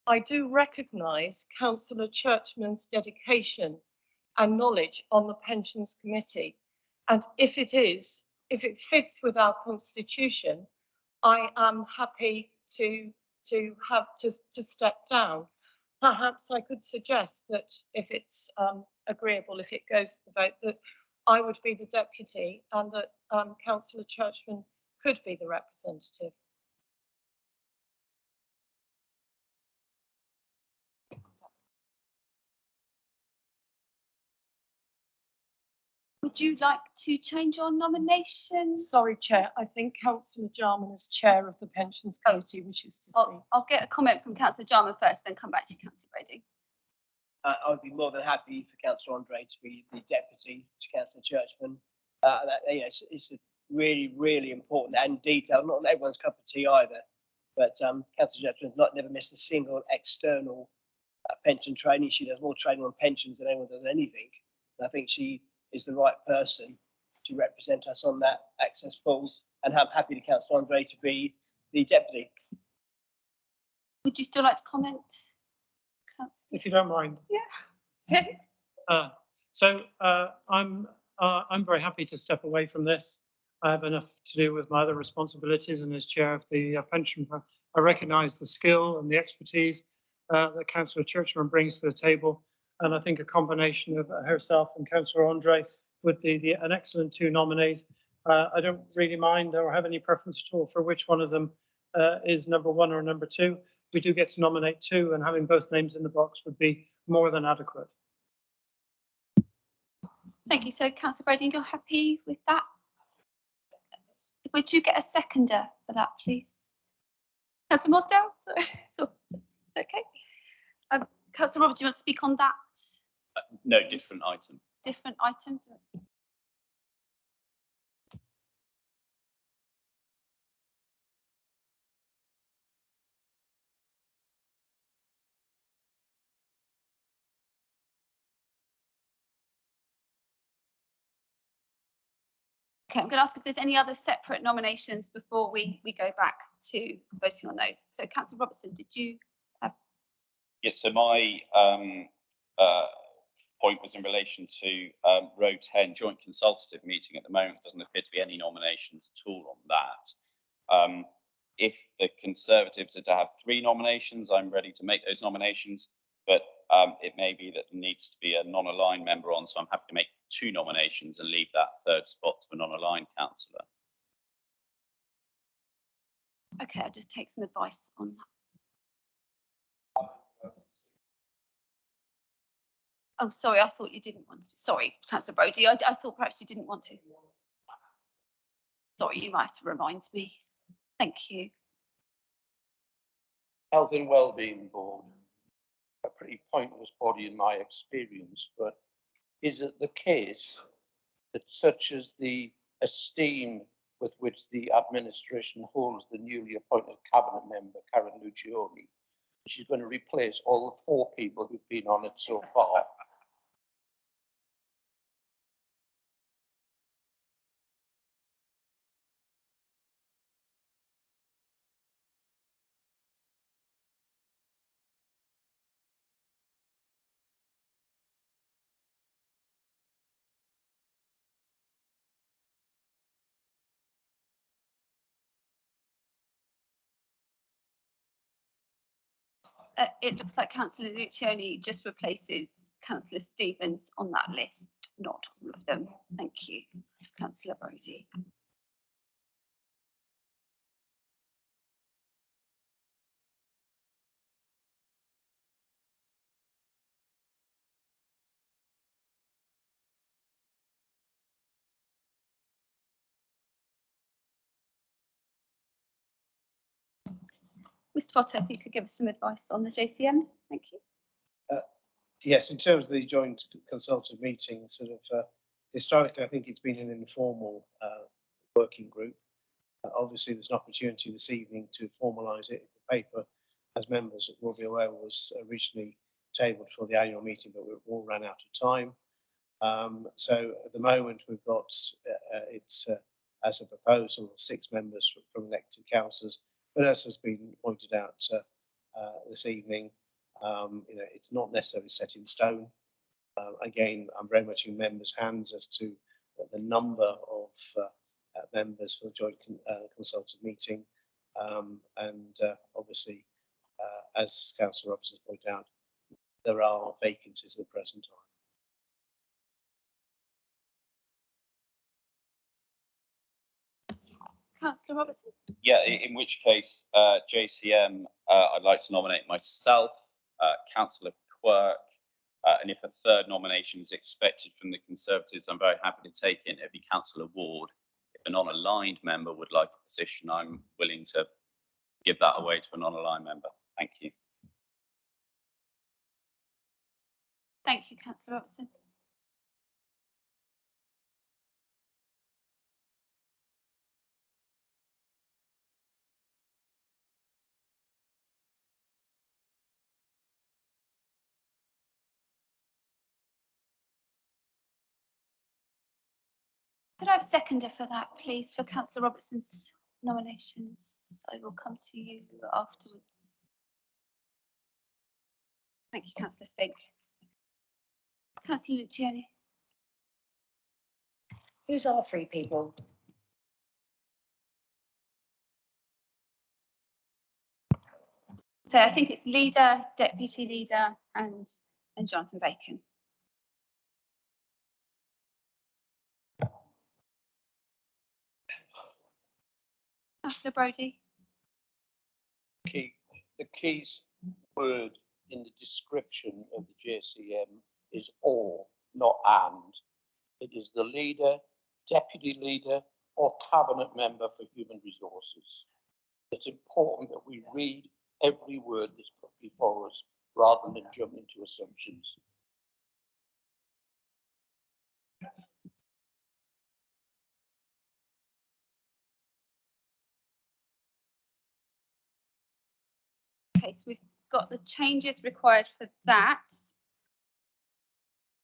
S5: I do recognise Councillor Churchman's dedication and knowledge on the Pensions Committee. And if it fits with our constitution, I am happy to step down. Perhaps I could suggest that if it's agreeable, if it goes to the vote, that I would be the deputy and that Councillor Churchman could be the representative.
S1: Would you like to change your nomination?
S5: Sorry, Chair, I think Councillor Jarman as Chair of the Pensions Committee wishes to speak.
S1: I'll get a comment from Councillor Jarman first, then come back to Councillor Brady.
S14: I'd be more than happy for Councillor Andre to be the deputy to Councillor Churchman. It's a really, really important and detailed, not everyone's cup of tea either, but Councillor Churchman's never missed a single external pension training. She does more training on pensions than anyone does anything. And I think she is the right person to represent us on that access pool, and I'm happy to Councillor Andre to be the deputy.
S1: Would you still like to comment, Councillor?
S15: If you don't mind.
S1: Yeah.
S15: I'm very happy to step away from this. I have enough to do with my other responsibilities, and as chair of the pension, I recognise the skill and the expertise that Councillor Churchman brings to the table, and I think a combination of herself and Councillor Andre would be an excellent two nominees. I don't really mind or have any preference at all for which one of them is number one or number two. We do get to nominate two, and having both names in the box would be more than adequate.
S1: Thank you. So, Councillor Brady, you're happy with that? Would you get a seconder for that, please? Councillor Morsdale? Sorry, so it's okay. Councillor Roberts, do you want to speak on that?
S10: No, different item.
S1: Different item? Okay, I'm going to ask if there's any other separate nominations before we go back to voting on those. So, Councillor Robertson, did you have?
S10: Yeah, so my point was in relation to row 10, joint consultative meeting. At the moment, doesn't appear to be any nominations at all on that. If the Conservatives are to have 3 nominations, I'm ready to make those nominations, but it may be that there needs to be a non-aligned member on, so I'm happy to make 2 nominations and leave that third spot to a non-aligned councillor.
S1: Okay, I'll just take some advice on that. Oh, sorry, I thought you didn't want to. Sorry, Councillor Brody, I thought perhaps you didn't want to. Sorry, you might have to remind me. Thank you.
S16: Health and Wellbeing Board, a pretty pointless body in my experience, but is it the case that such as the esteem with which the administration holds the newly appointed cabinet member, Karen Lucioni, she's going to replace all the 4 people who've been on it so far?
S1: It looks like Councillor Lucioni just replaces Councillor Stevens on that list, not all of them. Thank you, Councillor Brody. Mr. Potter, if you could give us some advice on the JCM, thank you.
S4: Yes, in terms of the joint consultative meeting, historically, I think it's been an informal working group. Obviously, there's an opportunity this evening to formalise it. The paper, as members will be aware, was originally tabled for the annual meeting, but we all ran out of time. So at the moment, we've got as a proposal, 6 members from elected councillors. But as has been pointed out this evening, it's not necessarily set in stone. Again, I'm very much in members' hands as to the number of members for the joint consultative meeting. Obviously, as Councillor Robertson pointed out, there are vacancies at the present time.
S1: Councillor Robertson.
S10: Yeah, in which case, JCM, I'd like to nominate myself, Councillor Quirk, And if a third nomination is expected from the Conservatives, I'm very happy to take it. It'd be Councillor Ward. If a non-aligned member would like a position, I'm willing to give that away to a non-aligned member. Thank you.
S1: Thank you, Councillor Robertson. Could I have a seconder for that, please, for Councillor Robertson's nominations? I will come to you afterwards. Thank you, Councillor Spink. Councillor Luciani.
S17: Who's our three people?
S1: So I think it's leader, deputy leader, and Jonathan Bacon. Councillor Brodie.
S16: The key word in the description of the JCM is or, not and. It is the leader, deputy leader, or cabinet member for human resources. It's important that we read every word that's put before us rather than jump into assumptions.
S1: Okay, so we've got the changes required for that.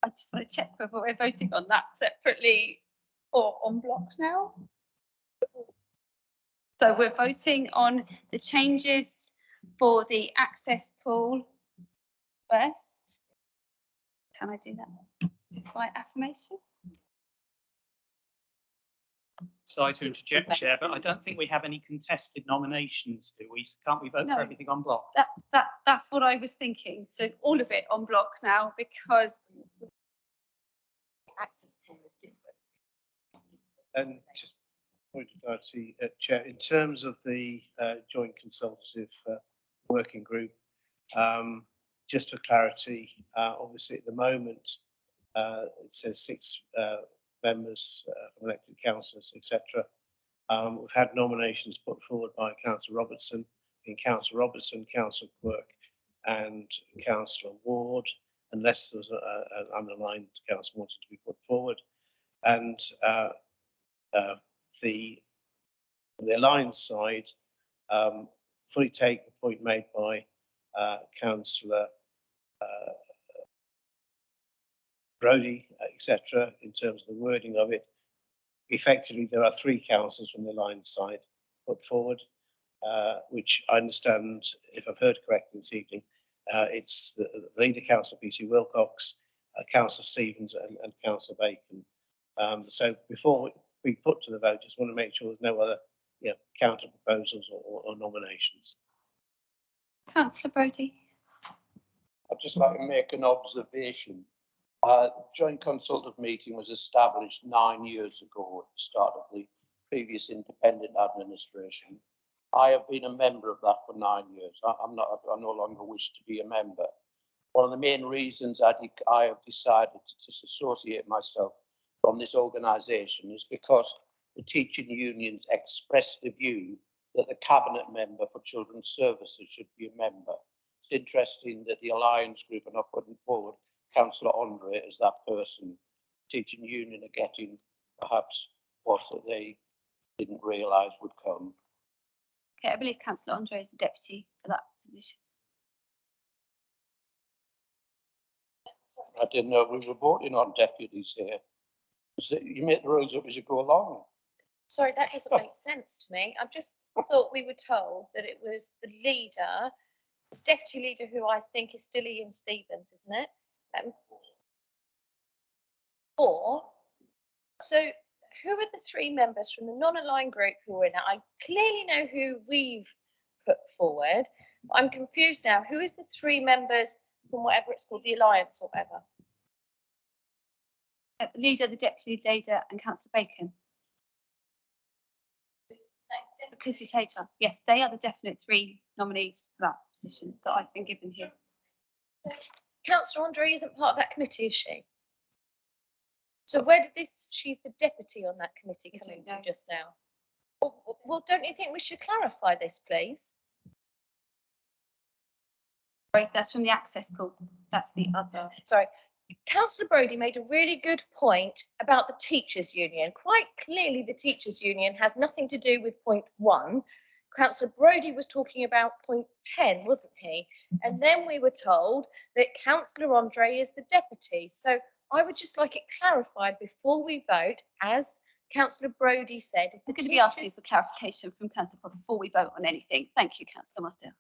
S1: I just want to check whether we're voting on that separately or en bloc now. So we're voting on the changes for the access pool first. Can I do that by affirmation?
S13: Sorry to interject, Chair, but I don't think we have any contested nominations, do we? So can't we vote
S1: No.
S13: for everything on block?
S1: That's what I was thinking. So all of it on block now, because access pool is different.
S18: And just point of clarity, Chair, in terms of the joint consultative working group, just for clarity, obviously at the moment it says 6 members, elected councillors, etc. We've had nominations put forward by Councillor Robertson, Councillor Quirk, and Councillor Ward, unless there's an underlined councillor wanted to be put forward. And the Alliance side fully take the point made by Councillor Brodie, etc., in terms of the wording of it. Effectively, there are 3 councillors from the Alliance side put forward, which I understand, if I've heard correctly this evening, it's the leader, Councillor P.C. Wilcox, Councillor Stevens, and Councillor Bacon. So before we put to the vote, just want to make sure there's no other counter proposals or nominations.
S1: Councillor Brodie.
S16: I'd just like to make an observation. Joint consultative meeting was established 9 years ago at the start of the previous independent administration. I have been a member of that for 9 years. I no longer wish to be a member. One of the main reasons I have decided to disassociate myself from this organisation is because the teaching unions expressed the view that the cabinet member for children's services should be a member. It's interesting that the Alliance group are not putting forward Councillor Andre as that person. Teaching union are getting perhaps what they didn't realise would come.
S1: Okay, I believe Councillor Andre is the deputy for that position.
S16: I didn't know we were voting on deputies here. So you make the rules up as you go along.
S11: Sorry, that doesn't make sense to me. I just thought we were told that it was the leader, deputy leader, who I think is still Ian Stevens, isn't it? So who are the 3 members from the non-aligned group who are in it? I clearly know who we've put forward. I'm confused now. Who is the 3 members from whatever it's called, the Alliance or whatever?
S1: The leader, the deputy leader, and Councillor Bacon. Because he's Tater. Yes, they are the definite 3 nominees for that position that I've been given here.
S11: Councillor Andre isn't part of that committee, is she? So where did this, she's the deputy on that committee come into just now? Well, don't you think we should clarify this, please?
S1: Sorry, that's from the access pool. That's the other.
S11: Sorry. Councillor Brodie made a really good point about the teachers' union. Quite clearly, the teachers' union has nothing to do with point 1. Councillor Brodie was talking about point 10, wasn't he? And then we were told that Councillor Andre is the deputy. So I would just like it clarified before we vote, as Councillor Brodie said. If
S1: We're going to be asking for clarification from Councillor before we vote on anything. Thank you, Councillor Mustill.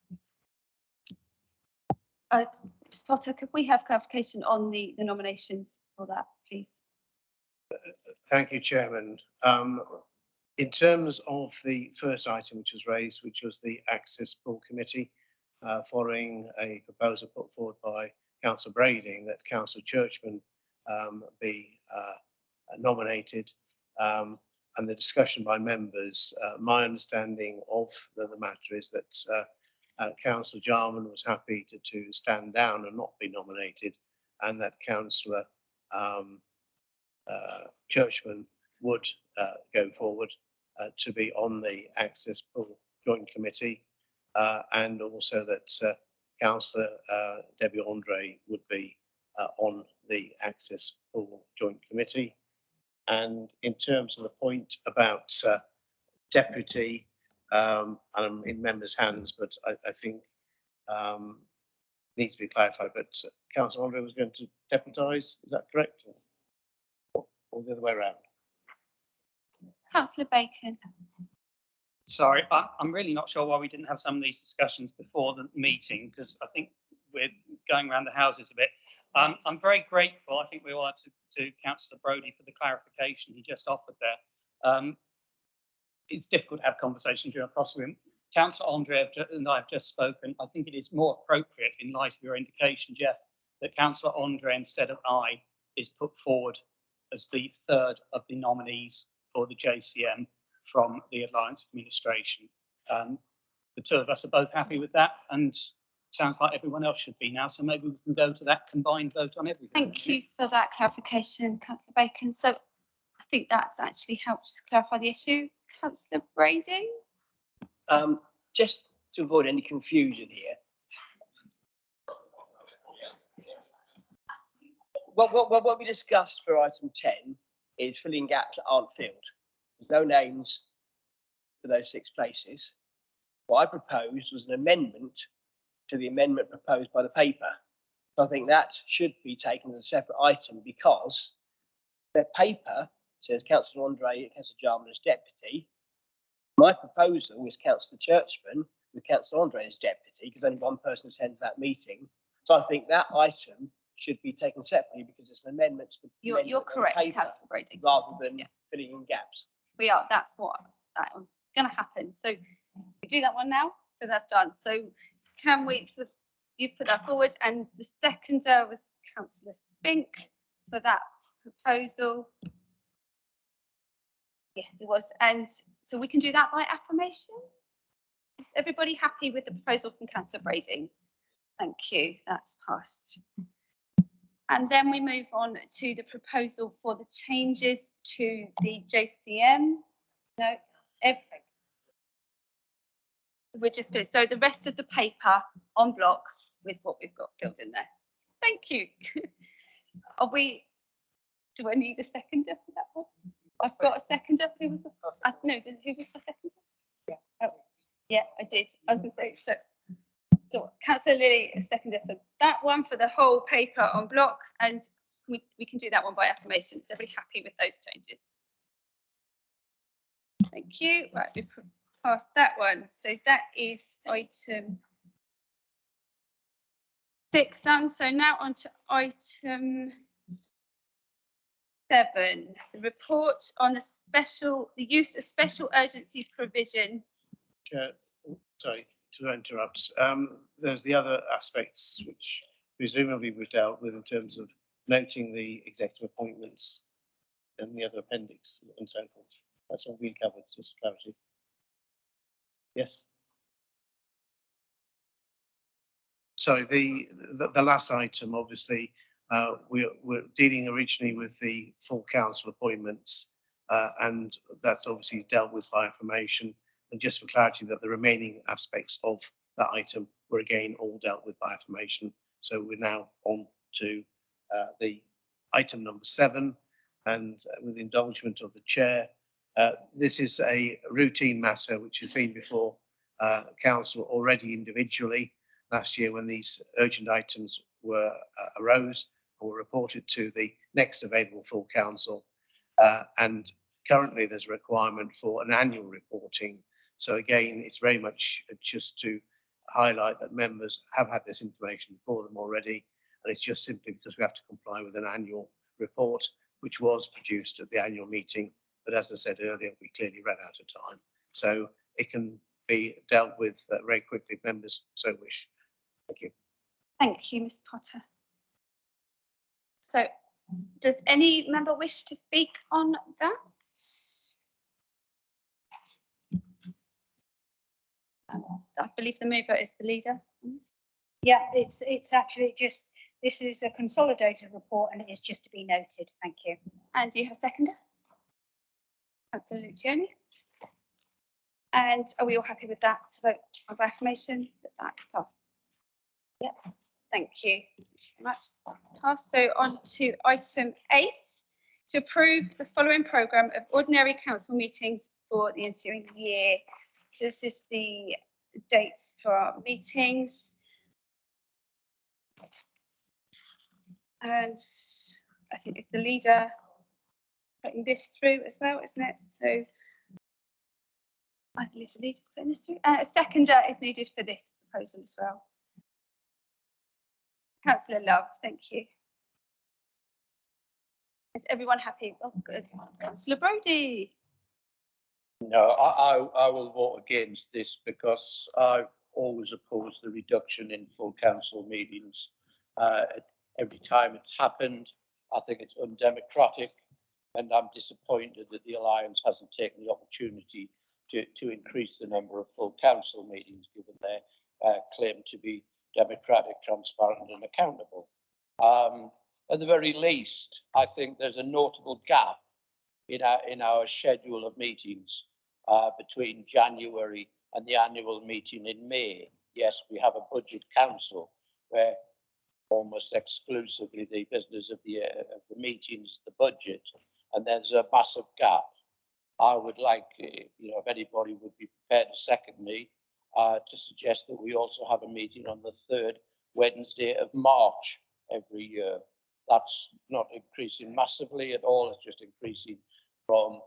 S1: Ms Potter, could we have clarification on the nominations for that, please?
S18: Thank you, Chairman. In terms of the first item which was raised, which was the Access Pool Committee, following a proposal put forward by Councillor Brading that Councillor Churchman be nominated, and the discussion by members, my understanding of the matter is that Councillor Jarman was happy to stand down and not be nominated, and that Councillor Churchman would go forward to be on the Access Pool Joint Committee, and also that Councillor Debbie Andre would be on the Access Pool Joint Committee. And in terms of the point about deputy, and I'm in members' hands, but I think needs to be clarified. But Councillor Andre was going to deputise, is that correct? Or the other way around?
S1: Councillor Bacon.
S19: Sorry, I'm really not sure why we didn't have some of these discussions before the meeting, because I think we're going around the houses a bit. I'm very grateful. I think we all have to Councillor Brodie for the clarification he just offered there. It's difficult to have conversations during a crossroom. Councillor Andre and I have just spoken. I think it is more appropriate, in light of your indication, Jeff, that Councillor Andre, instead of I, is put forward as the third of the nominees for the JCM from the Alliance Administration. The two of us are both happy with that, and sounds like everyone else should be now. So maybe we can go to that combined vote on everything.
S1: Thank you for that clarification, Councillor Bacon. So I think that's actually helped clarify the issue. Councillor Brading?
S14: Just to avoid any confusion here. What we discussed for item 10 is filling gaps that aren't filled. There's no names for those 6 places. What I proposed was an amendment to the amendment proposed by the paper. So I think that should be taken as a separate item, because their paper says Councillor Andre and Councillor Jarman as deputy. My proposal is Councillor Churchman with Councillor Andre as deputy, because only one person attends that meeting. So I think that item should be taken separately, because it's an amendment to the
S1: You're correct, Councillor Brading.
S14: rather than filling in gaps.
S1: We are. That's what that one's going to happen. So we do that one now. So that's done. So can we? So you put that forward, and the seconder was Councillor Spink for that proposal. Yeah, it was. And so we can do that by affirmation. Is everybody happy with the proposal from Councillor Brading? Thank you. That's passed. And then we move on to the proposal for the changes to the JCM. No, it's everything. We're just so the rest of the paper on block with what we've got filled in there. Thank you. Are we? Do I need a seconder for that one? I've got a seconder. Who was the? No, who was the seconder? Yeah. Oh, yeah, I did. I was going to say so. Councillor Lilly is seconder for that one, for the whole paper on block, and we can do that one by affirmation. Is everybody happy with those changes? Thank you. Right, we passed that one. So that is item 6 done. So now on to item 7, the report on the use of special urgency provision.
S18: Chair, sorry to interrupt. There's the other aspects which presumably we've dealt with in terms of noting the executive appointments and the other appendix and so forth. That's all been covered, just for clarity. Yes. sorry, the last item, obviously, we're dealing originally with the full council appointments, and that's obviously dealt with by affirmation. And just for clarity, that the remaining aspects of that item were again all dealt with by affirmation. So we're now on to the item number 7, and with the indulgence of the chair, this is a routine matter which has been before council already individually last year when these urgent items were arose and were reported to the next available full council. And currently there's a requirement for an annual reporting. So again, it's very much just to highlight that members have had this information before them already, and it's just simply because we have to comply with an annual report, which was produced at the annual meeting. But as I said earlier, we clearly ran out of time. So it can be dealt with very quickly if members so wish. Thank you.
S1: Thank you, Ms Potter. So, does any member wish to speak on that? I believe the mover is the leader.
S8: Yeah, it's actually just, this is a consolidated report and it is just to be noted. Thank you.
S1: And do you have a seconder? Councillor Luciani. And are we all happy with that to vote by affirmation that that's passed? Yep. Thank you very much. That's passed. So on to item 8, to approve the following programme of ordinary council meetings for the ensuing year. So this is the dates for our meetings. And I think it's the leader putting this through as well, isn't it? So I believe the leader's putting this through. A seconder is needed for this proposal as well. Councillor Love, thank you. Is everyone happy? Oh, good. Councillor Brodie.
S16: No, I will vote against this because I've always opposed the reduction in full council meetings. Every time it's happened, I think it's undemocratic, and I'm disappointed that the Alliance hasn't taken the opportunity to increase the number of full council meetings, given their claim to be democratic, transparent and accountable. At the very least, I think there's a notable gap in our schedule of meetings between January and the annual meeting in May. Yes, we have a budget council where almost exclusively the business of the meeting is the budget, and there's a massive gap. I would like, if anybody would be prepared to second me, to suggest that we also have a meeting on the 3rd Wednesday of March every year. That's not increasing massively at all, it's just increasing from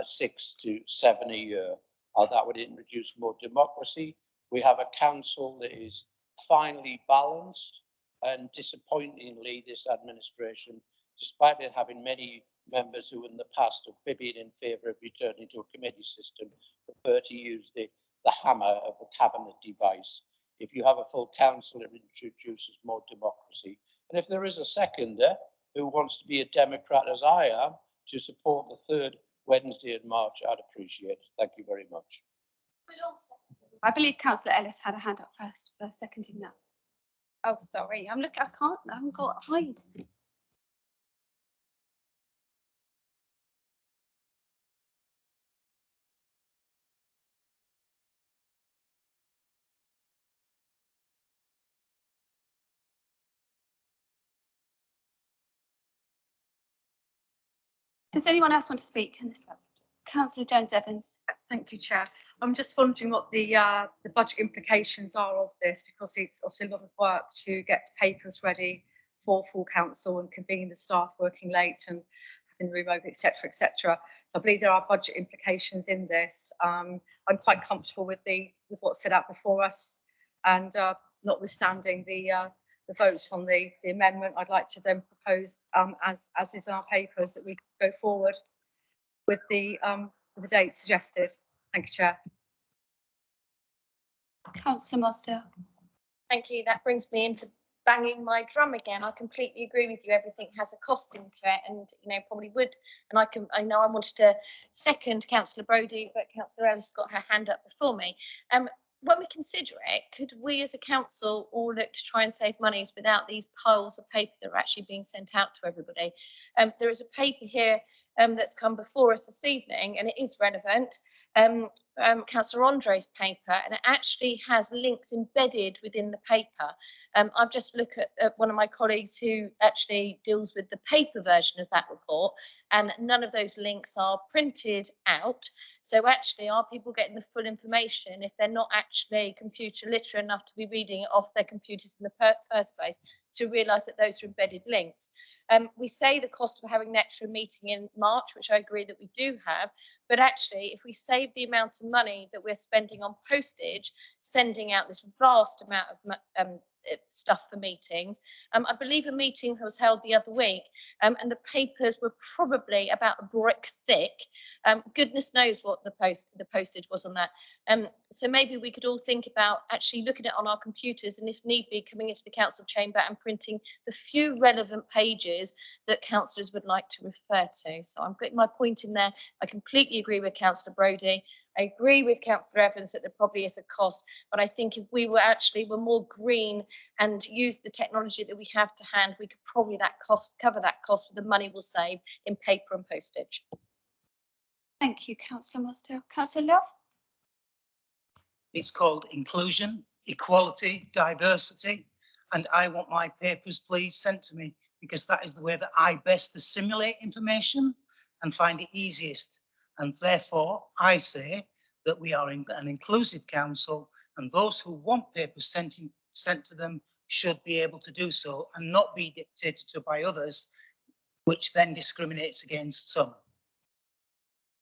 S16: 6 to 7 a year. That would introduce more democracy. We have a council that is finely balanced, and disappointingly, this administration, despite it having many members who in the past have been in favour of returning to a committee system, prefer to use the hammer of the cabinet device. If you have a full council, it introduces more democracy. And if there is a seconder who wants to be a Democrat as I am, to support the 3rd Wednesday in March, I'd appreciate it. Thank you very much.
S1: I believe Councillor Ellis had a hand up first for seconding that. Oh, sorry. I haven't got eyes. Does anyone else want to speak in this? Councillor Jones-Evans.
S9: Thank you, Chair. I'm just wondering what the budget implications are of this, because it's also a lot of work to get papers ready for full council and convening the staff working late and having the room open, etc., etc. So I believe there are budget implications in this. I'm quite comfortable with what's set out before us, and notwithstanding the vote on the amendment, I'd like to then propose, as is in our papers, that we go forward with the date suggested. Thank you, Chair.
S1: Councillor Mosdale.
S11: Thank you. That brings me into banging my drum again. I completely agree with you. Everything has a cost into it, and probably would. And I know I wanted to second Councillor Brodie, but Councillor Ellis got her hand up before me. when we consider it, could we as a council all look to try and save monies without these piles of paper that are actually being sent out to everybody? There is a paper here that's come before us this evening, and it is relevant. Councillor Andre's paper, and it actually has links embedded within the paper. I've just looked at one of my colleagues who actually deals with the paper version of that report, and none of those links are printed out. So actually, are people getting the full information if they're not actually computer literate enough to be reading it off their computers in the first place to realise that those are embedded links? We say the cost of having an extra meeting in March, which I agree that we do have, but actually if we save the amount of money that we're spending on postage, sending out this vast amount of stuff for meetings. I believe a meeting was held the other week, and the papers were probably about a brick thick. Goodness knows what the postage was on that. So maybe we could all think about actually looking at it on our computers, and if need be, coming into the council chamber and printing the few relevant pages that councillors would like to refer to. So I'm getting my point in there. I completely agree with Councillor Brodie. I agree with Councillor Evans that there probably is a cost, but I think if we were more green and use the technology that we have to hand, we could probably cover that cost with the money we'll save in paper and postage.
S1: Thank you, Councillor Mosdale. Councillor Love?
S13: It's called inclusion, equality, diversity, and I want my papers, please, sent to me, because that is the way that I best assimilate information and find it easiest. And therefore, I say that we are an inclusive council, and those who want papers sent to them should be able to do so and not be dictated to by others, which then discriminates against some.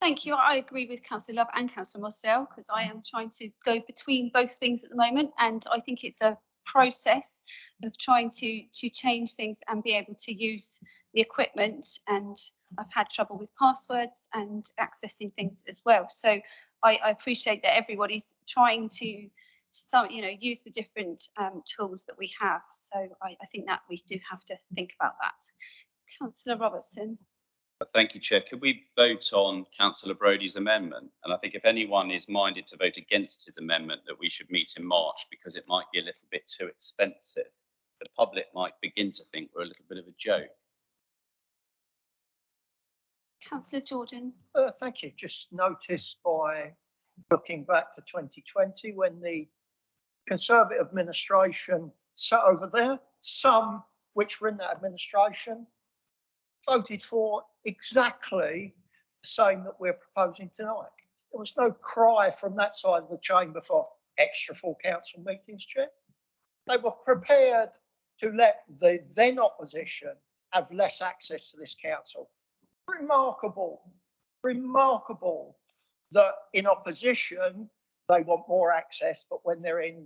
S1: Thank you. I agree with Councillor Love and Councillor Mosdale, because I am trying to go between both things at the moment, and I think it's a process of trying to change things and be able to use the equipment, and I've had trouble with passwords and accessing things as well. So I appreciate that everybody's trying to use the different tools that we have. So I think that we do have to think about that. Councillor Robertson.
S10: Thank you, Chair. Could we vote on Councillor Brodie's amendment? And I think if anyone is minded to vote against his amendment, that we should meet in March, because it might be a little bit too expensive. The public might begin to think we're a little bit of a joke.
S1: Councillor Jordan.
S7: Thank you. Just noticed by looking back to 2020, when the Conservative administration sat over there, some which were in that administration voted for exactly the same that we're proposing tonight. There was no cry from that side of the chamber for extra full council meetings, Chair. They were prepared to let the then opposition have less access to this council. Remarkable that in opposition they want more access, but when they're in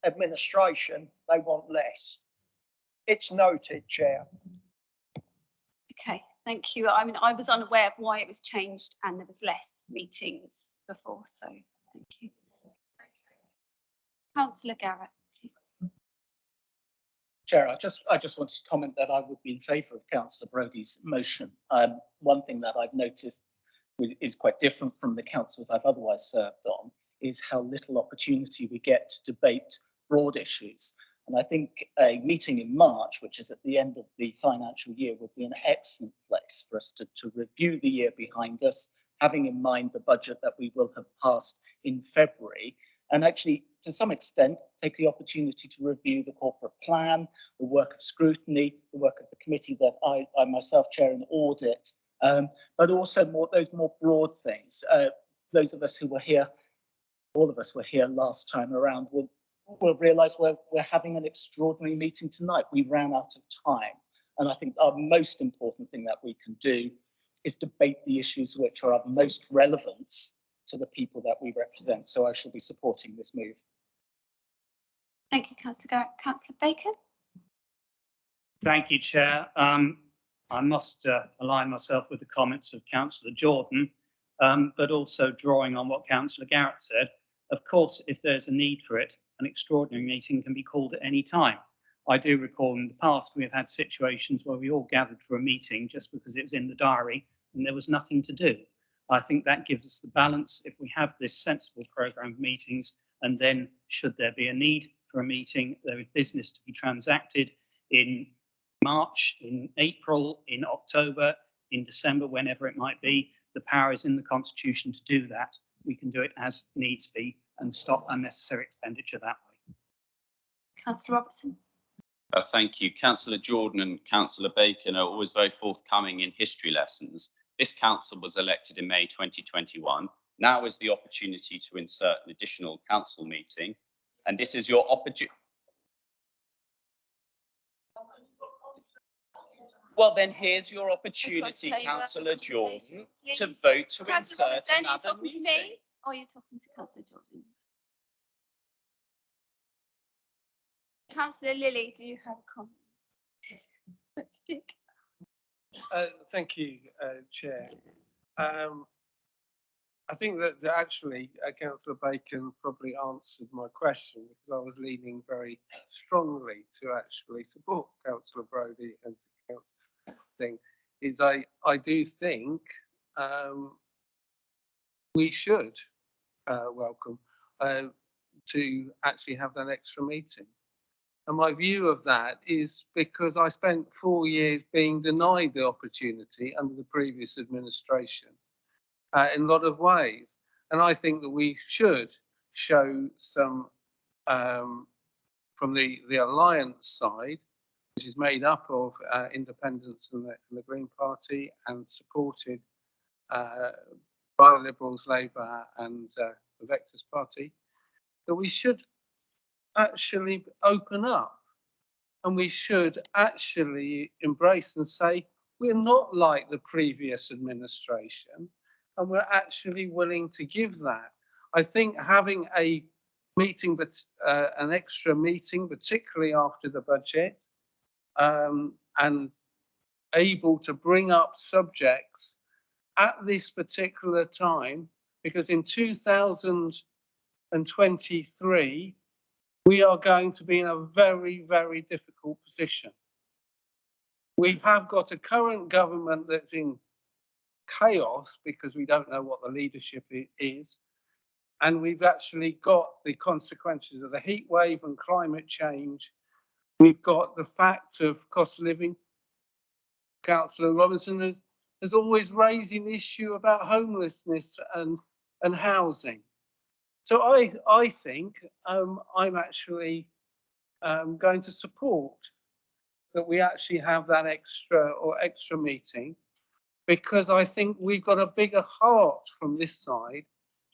S7: administration they want less. It's noted, Chair.
S1: Okay, thank you. I mean, I was unaware of why it was changed and there was less meetings before, so thank you. Councillor Garrett.
S13: Chair, I just wanted to comment that I would be in favour of Councillor Brodie's motion. One thing that I've noticed is quite different from the councils I've otherwise served on is how little opportunity we get to debate broad issues. And I think a meeting in March, which is at the end of the financial year, would be an excellent place for us to review the year behind us, having in mind the budget that we will have passed in February, and actually, to some extent, take the opportunity to review the corporate plan, the work of scrutiny, the work of the committee that I myself chair and audit, but also those more broad things. Those of us who were here, all of us were here last time around, will realise we're having an extraordinary meeting tonight. We ran out of time. And I think our most important thing that we can do is debate the issues which are of most relevance to the people that we represent. So I shall be supporting this move.
S1: Thank you, Councillor Garrett. Councillor Bacon.
S19: Thank you, Chair. I must align myself with the comments of Councillor Jordan, but also drawing on what Councillor Garrett said. Of course, if there's a need for it, an extraordinary meeting can be called at any time. I do recall in the past we have had situations where we all gathered for a meeting just because it was in the diary and there was nothing to do. I think that gives us the balance. If we have this sensible programme of meetings And then should there be a need for a meeting, there is business to be transacted in March, in April, in October, in December, whenever it might be. The power is in the Constitution to do that. We can do it as needs be and stop unnecessary expenditure that way.
S1: Councillor Robertson.
S10: Thank you. Councillor Jordan and Councillor Bacon are always very forthcoming in history lessons. This council was elected in May 2021. Now is the opportunity to insert an additional council meeting, and this is your opportunity. Well, then here's your opportunity, Councillor Jordan, to vote to insert another meeting.
S1: Or are you talking to Councillor Jordan? Councillor Lilly, do you have a comment? Let's speak.
S4: Thank you, Chair. I think that actually Councillor Bacon probably answered my question, because I was leaning very strongly to actually support Councillor Brodie and to Councillor thing. Is I do think we should welcome to actually have that extra meeting. And my view of that is because I spent 4 years being denied the opportunity under the previous administration in a lot of ways. And I think that we should show some, from the Alliance side, which is made up of independents and the Green Party and supported by the Liberals, Labour and the Vectors Party, that we should actually open up and we should actually embrace and say, we're not like the previous administration, and we're actually willing to give that. I think having a meeting, but an extra meeting, particularly after the budget, and able to bring up subjects at this particular time, because in 2023, we are going to be in a very, very difficult position. We have got a current government that's in chaos because we don't know what the leadership is. And we've actually got the consequences of the heat wave and climate change. We've got the fact of cost of living. Councillor Robinson is always raising the issue about homelessness and housing. So I think I'm actually going to support that we actually have that extra meeting, because I think we've got a bigger heart from this side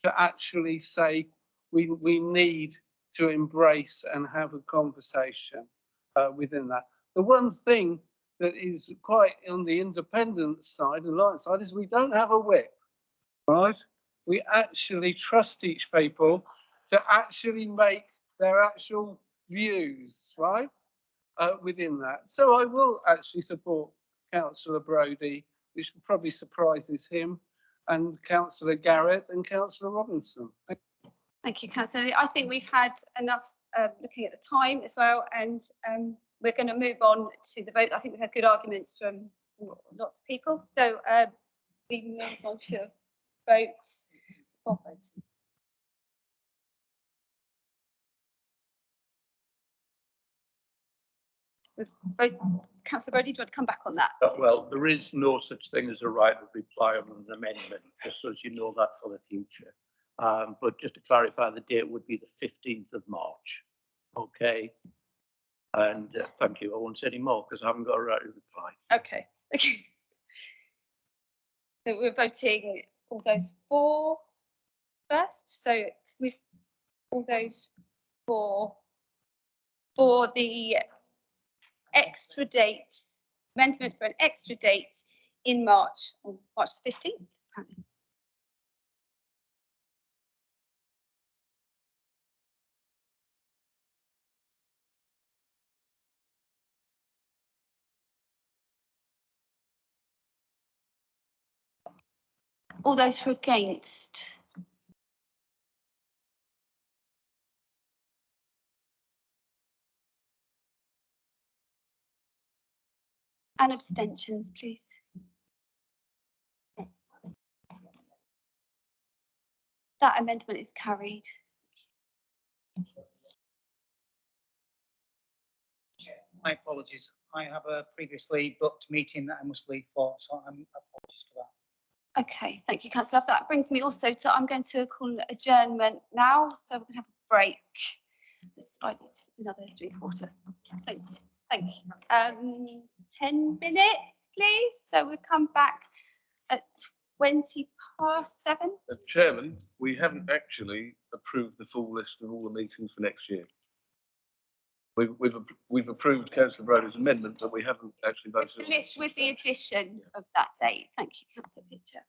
S4: to actually say we need to embrace and have a conversation within that. The one thing that is quite on the independent side, the Alliance side, is we don't have a whip, right? We actually trust each people to actually make their actual views, right, within that. So I will actually support Councillor Brodie, which probably surprises him, and Councillor Garrett and Councillor Robinson.
S1: Thank you, Councillor. I think we've had enough looking at the time as well, and we're going to move on to the vote. I think we've had good arguments from lots of people. So we move on to vote. Councillor Brodie, do you want to come back on that?
S16: Well, there is no such thing as a right of reply on an amendment, just so as you know that for the future. But just to clarify, the date would be the 15th of March. Okay. And thank you. I won't say any more because I haven't got a right of reply.
S1: Okay. Okay. So we're voting all those four first. So we've all those for the extra date, amendment for an extra date in March, on March 15th, apparently. All those who are against? And abstentions, please. That amendment is carried.
S13: My apologies. I have a previously booked meeting that I must leave for, so I'm apologies for that.
S1: Okay, thank you, councillor. That brings me also to, I'm going to call an adjournment now, so we're going to have a break. I need another drink of water. Thank you. Thank you. 10 minutes, please. So we'll come back at 20 past 7.
S20: Chairman, we haven't actually approved the full list of all the meetings for next year. We've approved Councillor Brodie's amendment, but we haven't actually voted.
S1: The list with the addition of that date. Thank you, councillor Pitcher.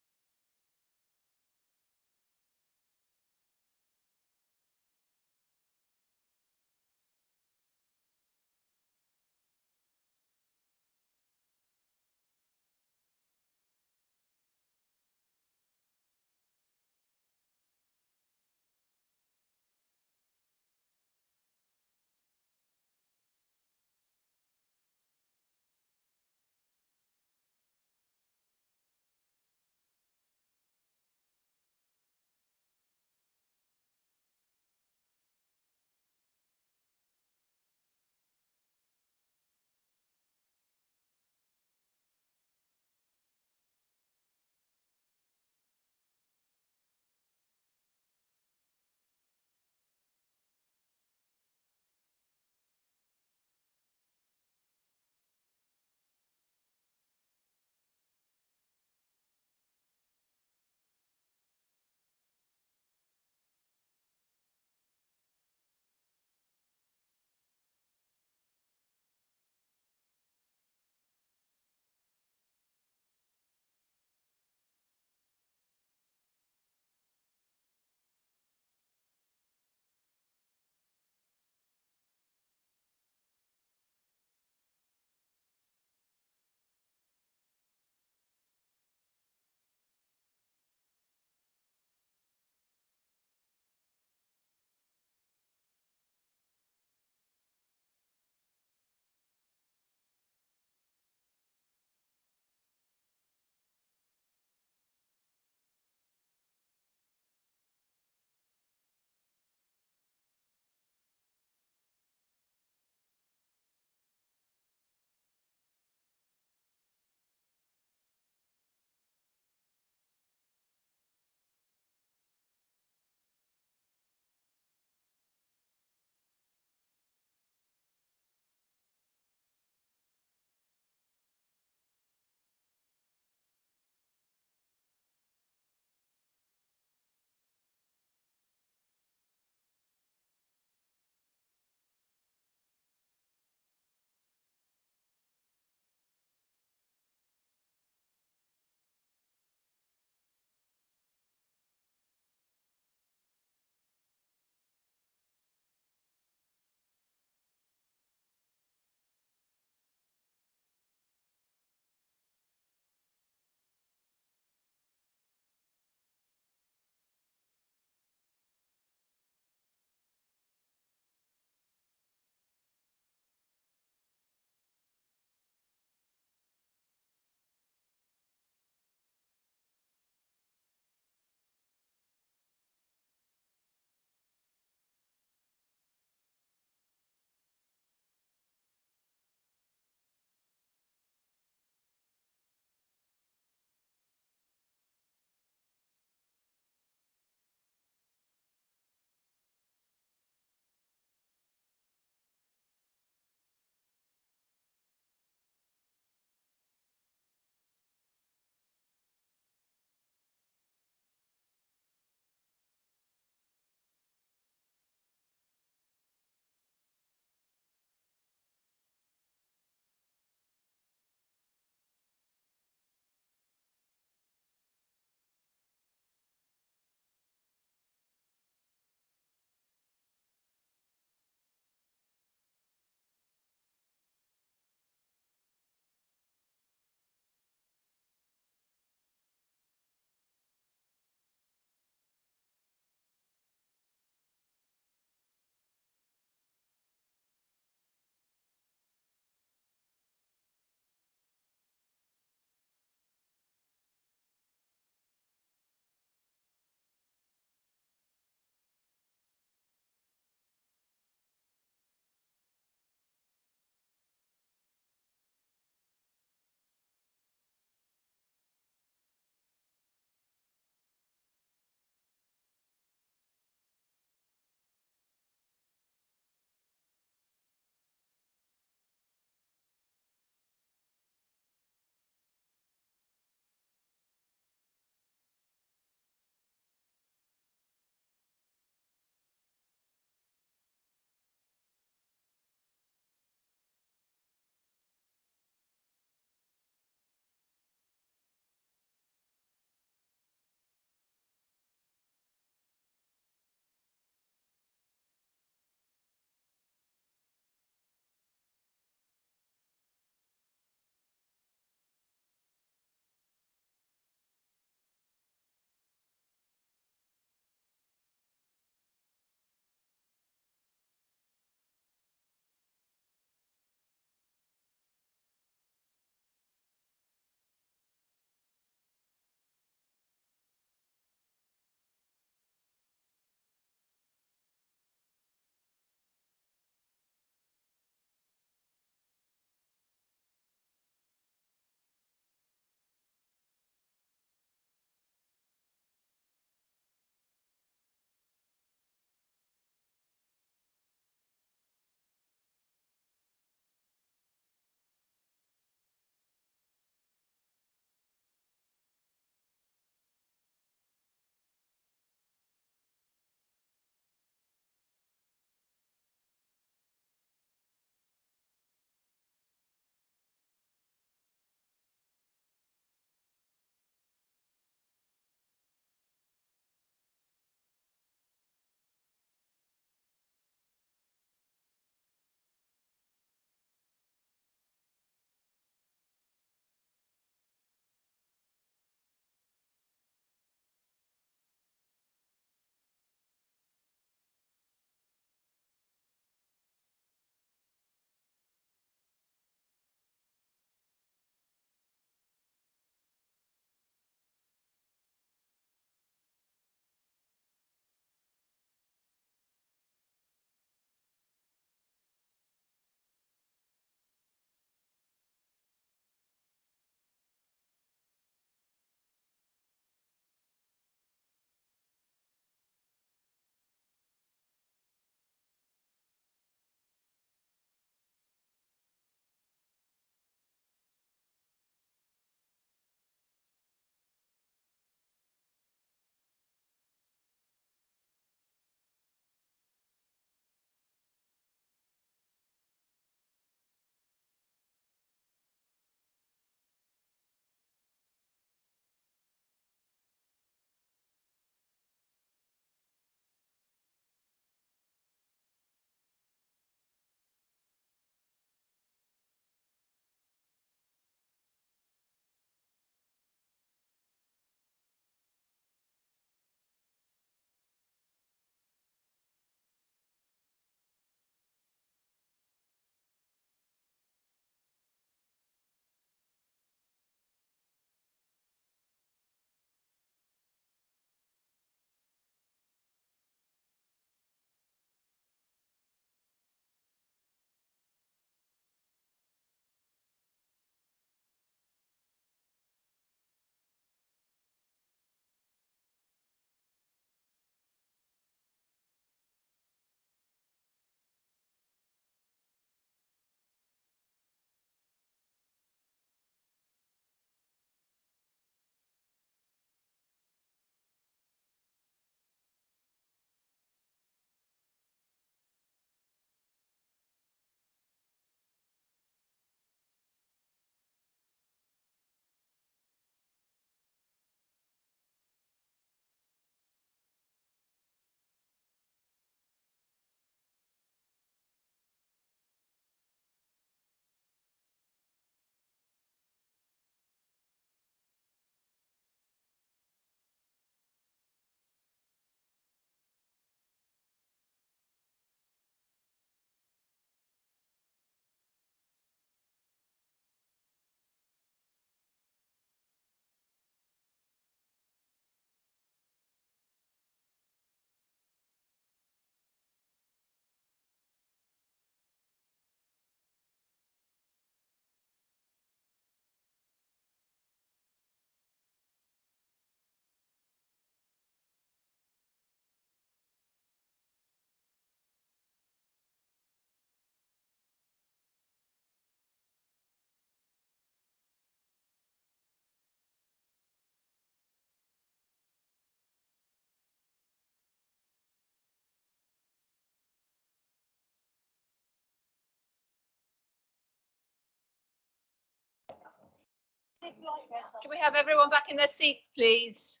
S1: Can we have everyone back in their seats, please?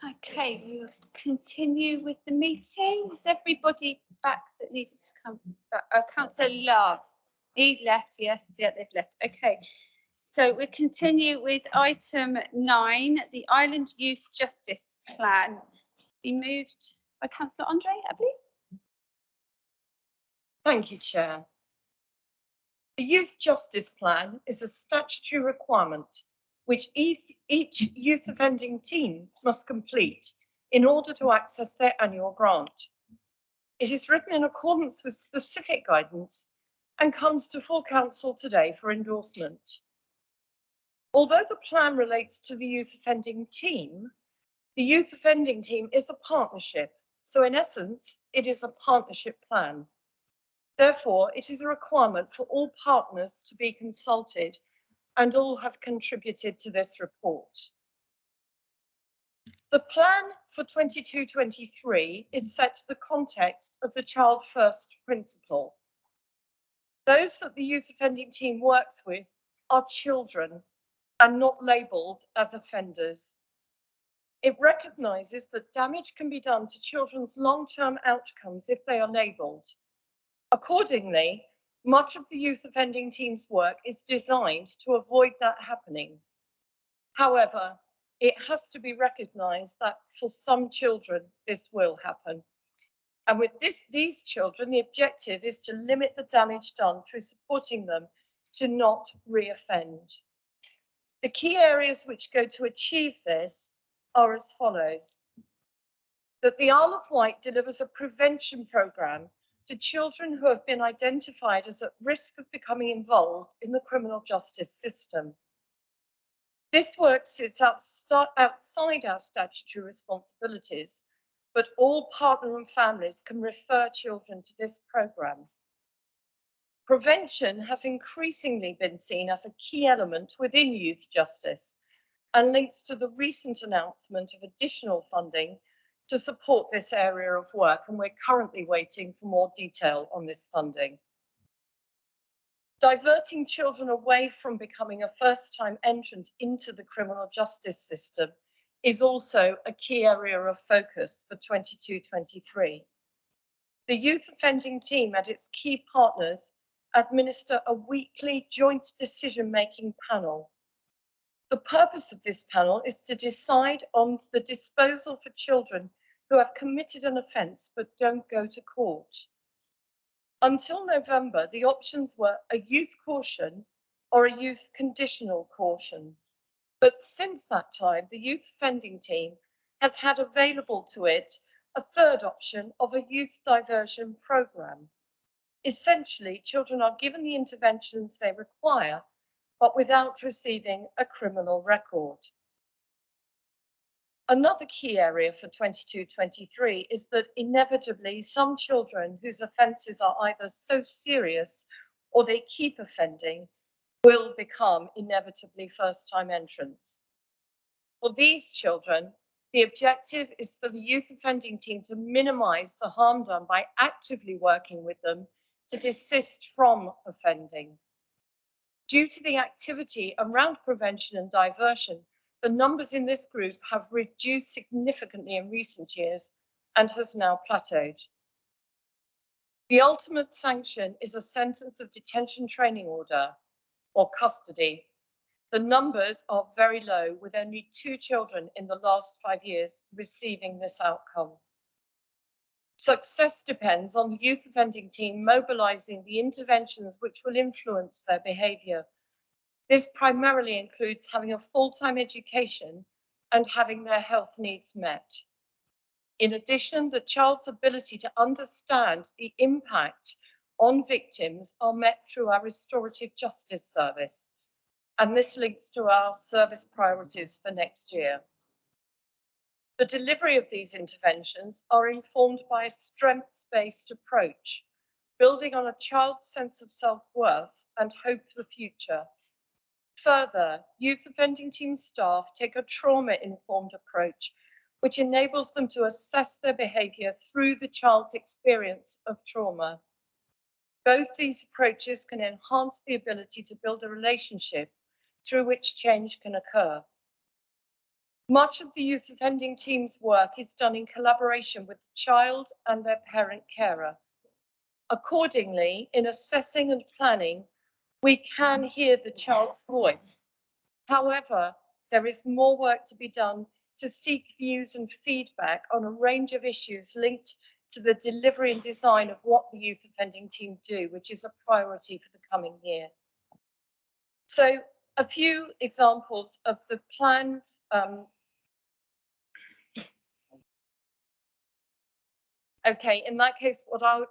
S1: Okay, we will continue with the meeting. Is everybody back that needed to come back? Oh, Councillor Love. He left, yes, yeah, they've left. Okay, so we'll continue with item 9, the Island Youth Justice Plan. Be moved by Councillor Andre, I believe.
S5: Thank you, Chair. The Youth Justice Plan is a statutory requirement which each youth offending team must complete in order to access their annual grant. It is written in accordance with specific guidance and comes to full council today for endorsement. Although the plan relates to the youth offending team, the youth offending team is a partnership. So in essence, it is a partnership plan. Therefore, it is a requirement for all partners to be consulted, and all have contributed to this report. The plan for 22-23 is set to the context of the Child First principle. Those that the youth offending team works with are children and not labelled as offenders. It recognises that damage can be done to children's long-term outcomes if they are labelled. Accordingly, much of the youth offending team's work is designed to avoid that happening. However, it has to be recognised that for some children, this will happen. And with these children, the objective is to limit the damage done through supporting them to not re-offend. The key areas which go to achieve this are as follows. That the Isle of Wight delivers a prevention programme to children who have been identified as at risk of becoming involved in the criminal justice system. This work sits outside our statutory responsibilities, but all partner and families can refer children to this programme. Prevention has increasingly been seen as a key element within youth justice and links to the recent announcement of additional funding to support this area of work, and we're currently waiting for more detail on this funding. Diverting children away from becoming a first-time entrant into the criminal justice system is also a key area of focus for 22-23. The youth offending team and its key partners administer a weekly joint decision-making panel. The purpose of this panel is to decide on the disposal for children who have committed an offence but don't go to court. Until November, the options were a youth caution or a youth conditional caution. But since that time, the youth offending team has had available to it a third option of a youth diversion programme. Essentially, children are given the interventions they require, but without receiving a criminal record. Another key area for 22-23 is that inevitably some children whose offences are either so serious or they keep offending will become inevitably first-time entrants. For these children, the objective is for the youth offending team to minimise the harm done by actively working with them to desist from offending. Due to the activity around prevention and diversion, the numbers in this group have reduced significantly in recent years and has now plateaued. The ultimate sanction is a sentence of detention training order or custody. The numbers are very low, with only 2 children in the last 5 years receiving this outcome. Success depends on the youth offending team mobilising the interventions which will influence their behaviour. This primarily includes having a full-time education and having their health needs met. In addition, the child's ability to understand the impact on victims are met through our restorative justice service, and this links to our service priorities for next year. The delivery of these interventions are informed by a strengths-based approach, building on a child's sense of self-worth and hope for the future. Further, youth offending team staff take a trauma-informed approach, which enables them to assess their behaviour through the child's experience of trauma. Both these approaches can enhance the ability to build a relationship through which change can occur. Much of the youth offending team's work is done in collaboration with the child and their parent carer. Accordingly, in assessing and planning, we can hear the child's voice. However, there is more work to be done to seek views and feedback on a range of issues linked to the delivery and design of what the youth offending team do, which is a priority for the coming year. So a few examples of the planned okay, in that case,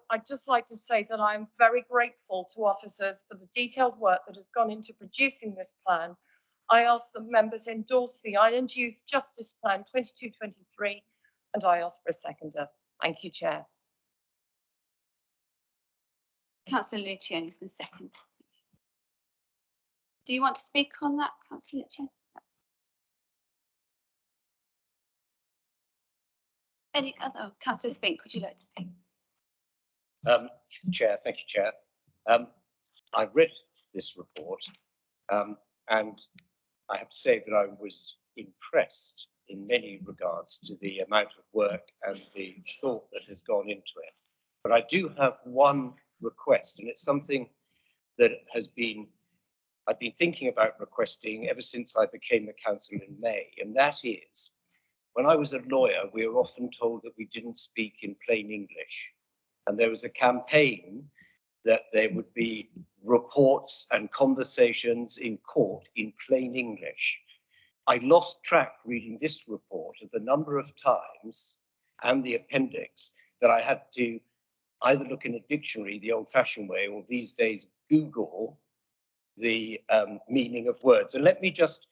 S5: I'd just like to say that I'm very grateful to officers for the detailed work that has gone into producing this plan. I ask that members endorse the Island Youth Justice Plan 22-23, and I ask for a seconder. Thank you, Chair.
S1: Councillor Luciani is the second. Do you want to speak on that, Councillor Luciani? Any other? Oh, Councillor Spink, would you like to speak?
S12: Chair, thank you, Chair. I read this report and I have to say that I was impressed in many regards to the amount of work and the thought that has gone into it. But I do have one request, and it's something that I've been thinking about requesting ever since I became a councillor in May, and that is, when I was a lawyer, we were often told that we didn't speak in plain English. And there was a campaign that there would be reports and conversations in court in plain English. I lost track reading this report of the number of times and the appendix that I had to either look in a dictionary the old-fashioned way or these days Google the meaning of words. And let me just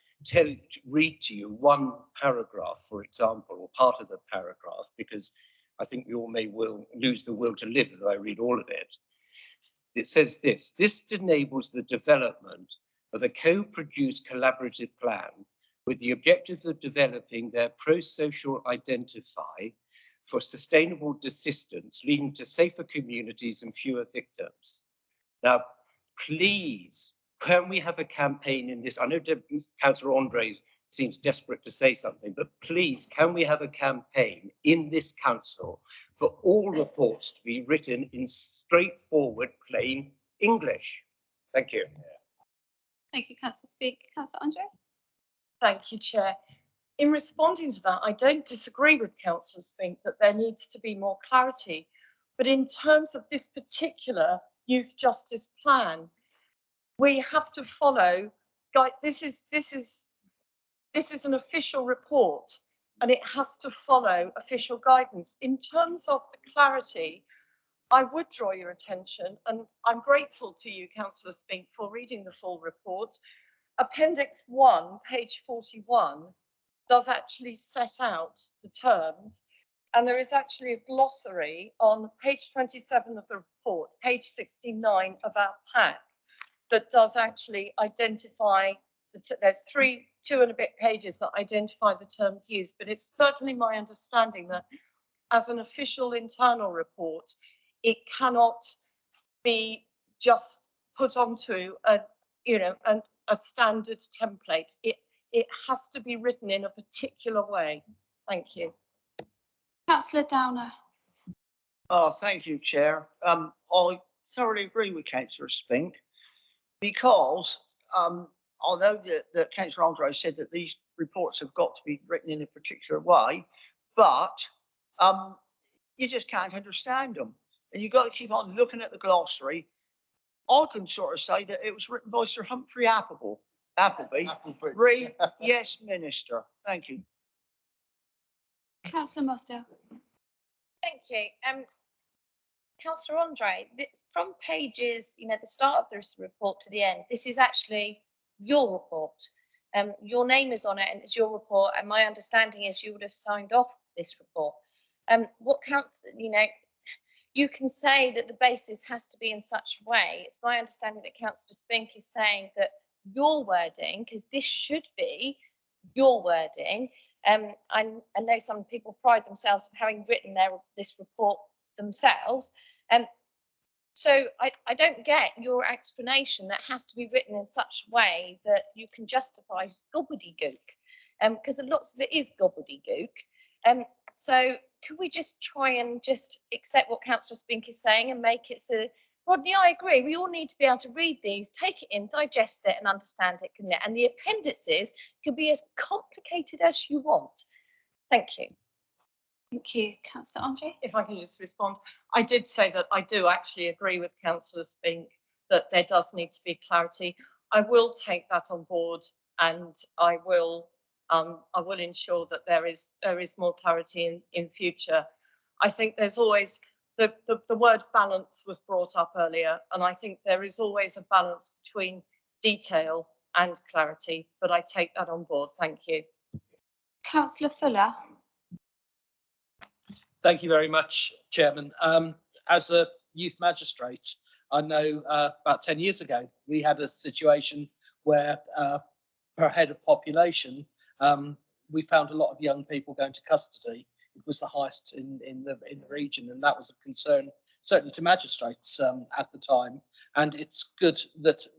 S12: read to you one paragraph, for example, or part of the paragraph, because I think we all may well lose the will to live if I read all of it. It says this: this enables the development of a co-produced collaborative plan with the objective of developing their pro-social identify for sustainable desistance, leading to safer communities and fewer victims. Now, please, can we have a campaign in this? I know Councillor Andre seems desperate to say something, but please, can we have a campaign in this council for all reports to be written in straightforward, plain English? Thank you.
S1: Thank you, Councillor Speak. Councillor Andre?
S5: Thank you, Chair. In responding to that, I don't disagree with Councillor Spink that there needs to be more clarity. But in terms of this particular youth justice plan, we have to follow. This is an official report, and it has to follow official guidance. In terms of the clarity, I would draw your attention, and I'm grateful to you, Councillor Spink, for reading the full report. Appendix 1, page 41, does actually set out the terms, and there is actually a glossary on page 27 of the report, page 69 of our pack, that does actually identify, there's two and a bit pages that identify the terms used, but it's certainly my understanding that as an official internal report, it cannot be just put onto a standard template. It has to be written in a particular way. Thank you.
S1: Councillor Downer.
S7: Oh, thank you, Chair. I thoroughly agree with Councillor Spink, because although that Councillor Andre said that these reports have got to be written in a particular way, but you just can't understand them. And you've got to keep on looking at the glossary. I can sort of say that it was written by Sir Humphrey Appleby. Yes, Minister. Thank you.
S1: Councillor Mosdale.
S11: Thank you. Councillor Andre, from pages, the start of this report to the end, this is actually your report. Your name is on it and it's your report, and my understanding is you would have signed off this report. What counts, you can say that the basis has to be in such a way. It's my understanding that Councillor Spink is saying that your wording, because this should be your wording. I know some people pride themselves on having written this report themselves. So I don't get your explanation that has to be written in such a way that you can justify gobbledygook, because lots of it is gobbledygook. So could we just try and just accept what Councillor Spink is saying and make it so, Rodney, I agree, we all need to be able to read these, take it in, digest it and understand it, couldn't it? And the appendices could be as complicated as you want. Thank you.
S1: Thank you, Councillor Andre.
S5: If I can just respond, I did say that I do actually agree with Councillor Spink that there does need to be clarity. I will take that on board, and I will ensure that there is more clarity in future. I think there's always the word balance was brought up earlier, and I think there is always a balance between detail and clarity, but I take that on board. Thank you.
S1: Councillor Fuller.
S3: Thank you very much, Chairman. As a youth magistrate, I know about 10 years ago, we had a situation where per head of population, we found a lot of young people going to custody. It was the highest in the region, and that was a concern, certainly to magistrates at the time. And it's good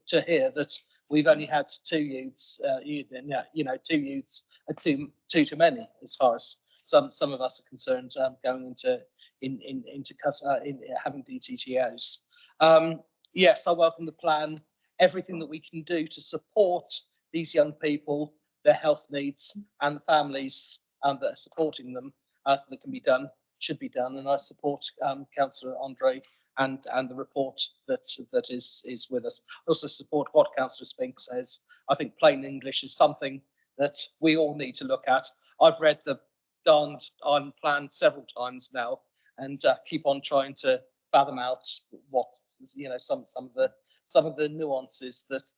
S3: to hear that we've only had two youths, two youths, too too many as far as some of us are concerned, going into having DTTOs. Yes, I welcome the plan. Everything that we can do to support these young people, their health needs, and the families that are supporting them that can be done should be done. And I support Councillor Andre and the report that is with us. I also support what Councillor Spink says. I think plain English is something that we all need to look at. I've read the darned island plan several times now, and keep on trying to fathom out what some of the nuances that's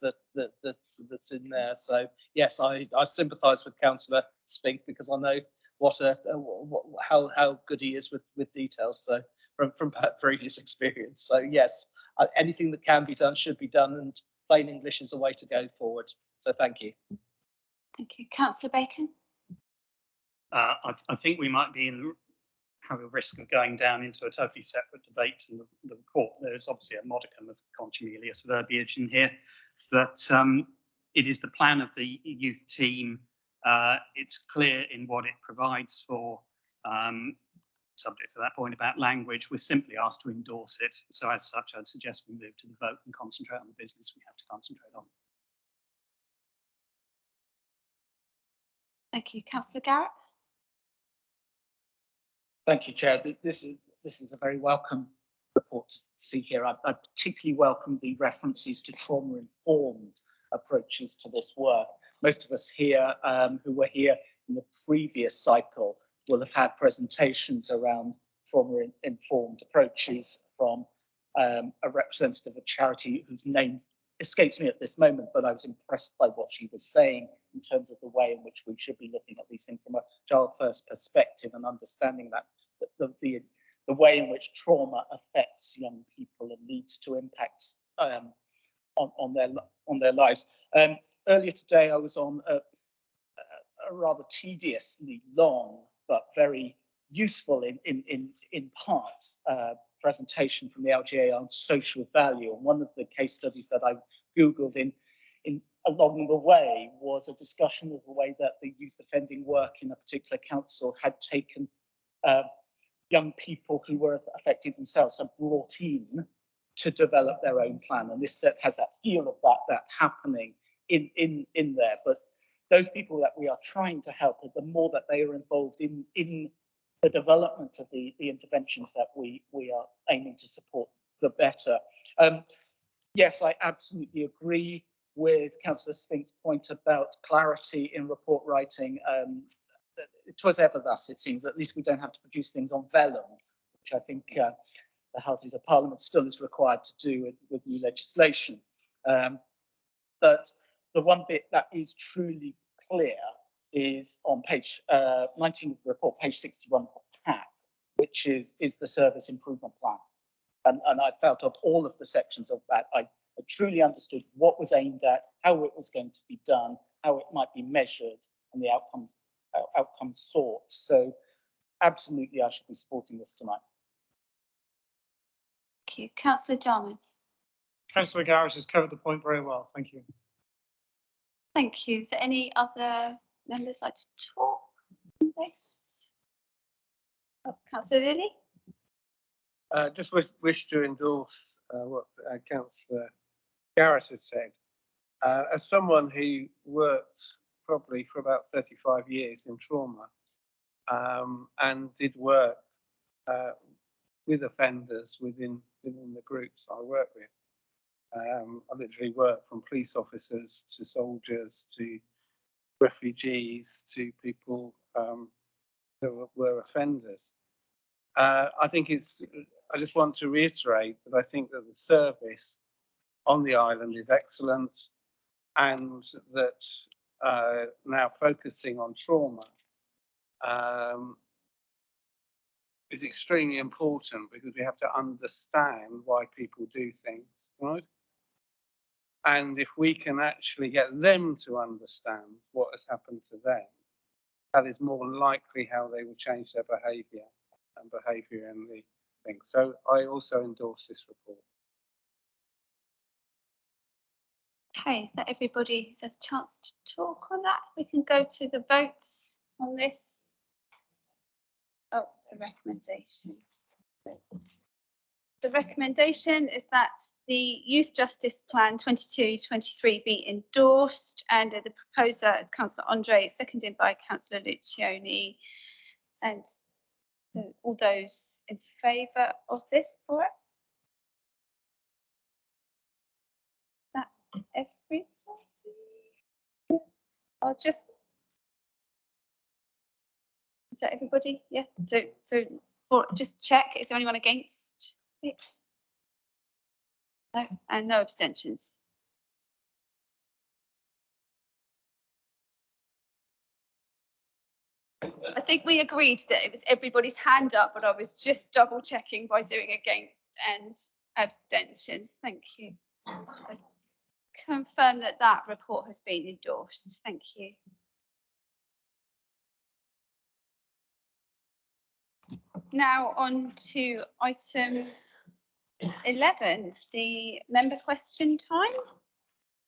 S3: in there. So yes, I sympathise with Councillor Spink, because I know how good he is with details. So from previous experience. So yes, anything that can be done should be done, and plain English is a way to go forward. So thank you.
S1: Thank you, Councillor Bacon.
S19: I think we might have a risk of going down into a totally separate debate in the report. There is obviously a modicum of contumelious verbiage in here, but it is the plan of the youth team. It's clear in what it provides for. Subject to that point about language, we're simply asked to endorse it. So as such, I'd suggest we move to the vote and concentrate on the business we have to concentrate on.
S1: Thank you, Councillor Garrett.
S13: Thank you, Chair. This is a very welcome report to see here. I particularly welcome the references to trauma-informed approaches to this work. Most of us here who were here in the previous cycle will have had presentations around trauma-informed approaches from a representative of a charity whose name escapes me at this moment, but I was impressed by what she was saying in terms of the way in which we should be looking at these things from a child-first perspective, and understanding that the way in which trauma affects young people and leads to impacts on their lives. Earlier today, I was on a rather tediously long but very useful in parts presentation from the LGA on social value. And one of the case studies that I Googled along the way was a discussion of the way that the youth offending work in a particular council had taken young people who were affected themselves and brought in to develop their own plan. And this has that feel of that happening in there. But those people that we are trying to help, the more that they are involved in the development of the interventions that we are aiming to support, the better. Yes, I absolutely agree with Councillor Spink's point about clarity in report writing. It was ever thus, it seems. At least we don't have to produce things on vellum, which I think the Houses of Parliament still is required to do with new legislation. But the one bit that is truly clear is on page 19 of the report, page 61 of the pack, which is the service improvement plan. And I felt of all of the sections of that, I truly understood what was aimed at, how it was going to be done, how it might be measured, and the outcome sought. So absolutely, I should be supporting this tonight.
S1: Thank you. Councillor Jarman.
S15: Councillor Garrett has covered the point very well. Thank you.
S1: Thank you. Is there any other members like to talk on this? Oh, Councillor Lilly.
S4: Just wish to endorse what Councillor Garrett has said. As someone who worked probably for about 35 years in trauma and did work with offenders within the groups I work with, I literally work from police officers to soldiers to refugees to people who were offenders. I think I just want to reiterate that I think that the service on the island is excellent, and that now focusing on trauma is extremely important, because we have to understand why people do things, right? And if we can actually get them to understand what has happened to them, that is more likely how they will change their behaviour in the thing. So I also endorse this report.
S1: Okay, is that everybody who's had a chance to talk on that? We can go to the votes on this. Oh, the recommendation. The recommendation is that the Youth Justice Plan 22-23 be endorsed, and the proposer is Councillor Andre, seconded by Councillor Lucioni. And so all those in favour of this for it? That everybody? I'll just. Is that everybody? Yeah. So for just check. Is there anyone against it? No, and no abstentions. I think we agreed that it was everybody's hand up, but I was just double checking by doing against and abstentions. Thank you. I confirm that that report has been endorsed. Thank you. Now on to item 11, the member question time.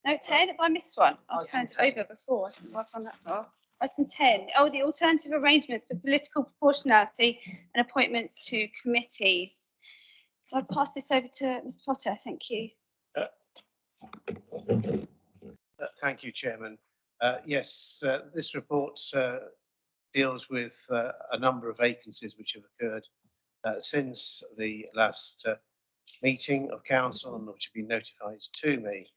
S1: No, 10, have I missed one? I turned it over before. I didn't work on that far. Item 10, the alternative arrangements for political proportionality and appointments to committees. I'll pass this over to Mr. Potter. Thank you.
S18: Thank you, Chairman. Yes, this report deals with a number of vacancies which have occurred since the last meeting of council, and which have been notified to me.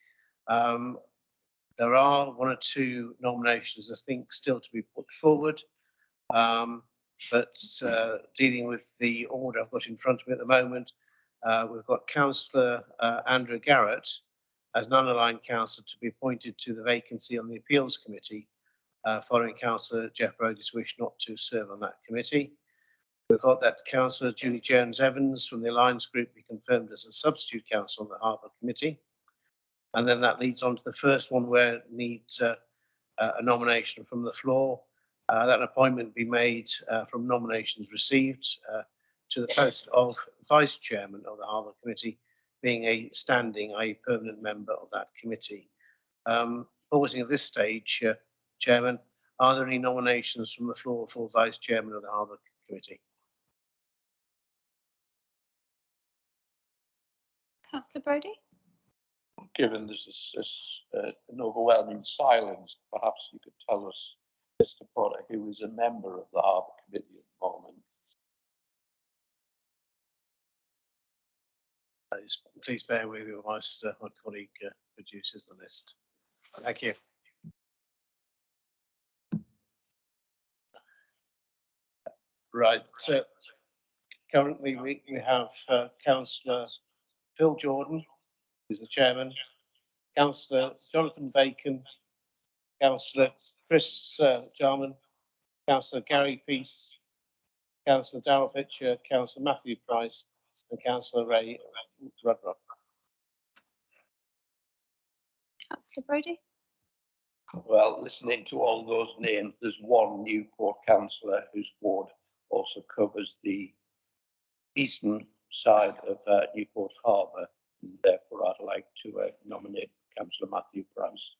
S18: There are one or two nominations, I think, still to be put forward, but dealing with the order I've got in front of me at the moment, we've got Councillor Andrew Garrett as an unaligned councillor to be appointed to the vacancy on the Appeals Committee, following Councillor Jeff Brodie's wish not to serve on that committee. We've got that Councillor Julie Jones-Evans from the Alliance Group be confirmed as a substitute councillor on the Harbour Committee. And then that leads on to the first one, where it needs a nomination from the floor. That appointment be made from nominations received to the post of Vice Chairman of the Harbour Committee, being a standing, i.e. permanent member of that committee. Pausing at this stage, Chairman, are there any nominations from the floor for Vice Chairman of the Harbour Committee?
S1: Councillor Brodie?
S16: Given this is an overwhelming silence, perhaps you could tell us, Mr. Potter, who is a member of the Harbour Committee at the moment.
S18: Please bear with me whilst my colleague produces the list. Thank you. Right, so currently we have Councillor Phil Jordan, who's the chairman, Councillor Jonathan Bacon, Councillor Chris Jarman, Councillor Gary Peace, Councillor Darrell Fitcher, Councillor Matthew Price, and Councillor Ray Rudrock.
S1: Councillor Brodie?
S12: Well, listening to all those names, there's one Newport councillor whose ward also covers the eastern side of Newport Harbour. And therefore, I'd like to nominate Councillor Matthew Price.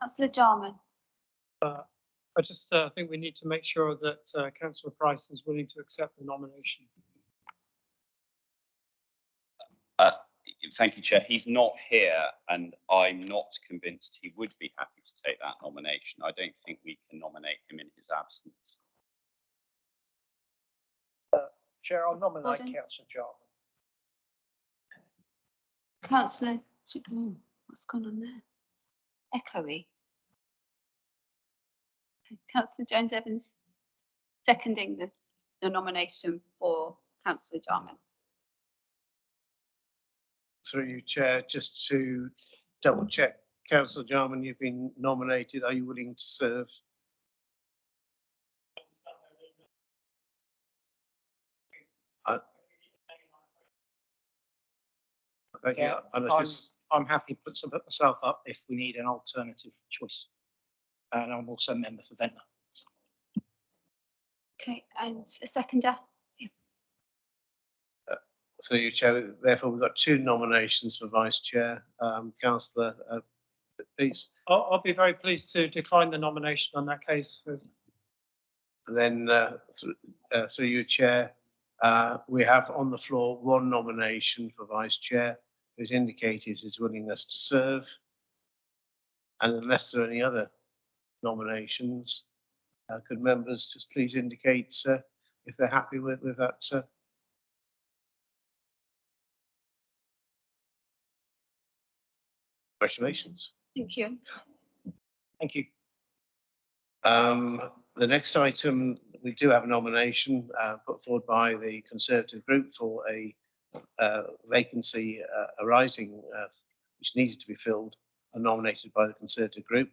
S1: Councillor Jarman?
S15: I just think we need to make sure that Councillor Price is willing to accept the nomination.
S10: Thank you, Chair. He's not here, and I'm not convinced he would be happy to take that nomination. I don't think we can nominate him in his absence.
S7: Chair, I'll nominate
S1: Pardon?
S7: Councillor Jarman.
S1: Councillor, what's gone on there? Echoey. Councillor Jones Evans seconding the nomination for Councillor Jarman.
S18: Through you, Chair, just to double check, Councillor Jarman, you've been nominated. Are you willing to serve? Thank you.
S13: Yeah, I'm happy to put myself up if we need an alternative choice. And I'm also a member for Ventnor.
S1: Okay, and a seconder?
S18: Through you, Chair, therefore we've got two nominations for Vice Chair. Councillor, please.
S15: I'll be very pleased to decline the nomination on that case.
S18: And then through you, Chair, we have on the floor one nomination for Vice Chair who's indicated his willingness to serve. And unless there are any other nominations, could members just please indicate if they're happy with that? Congratulations.
S1: Thank you.
S13: Thank you.
S18: The next item, we do have a nomination put forward by the Conservative group for a vacancy arising which needed to be filled and nominated by the Conservative group.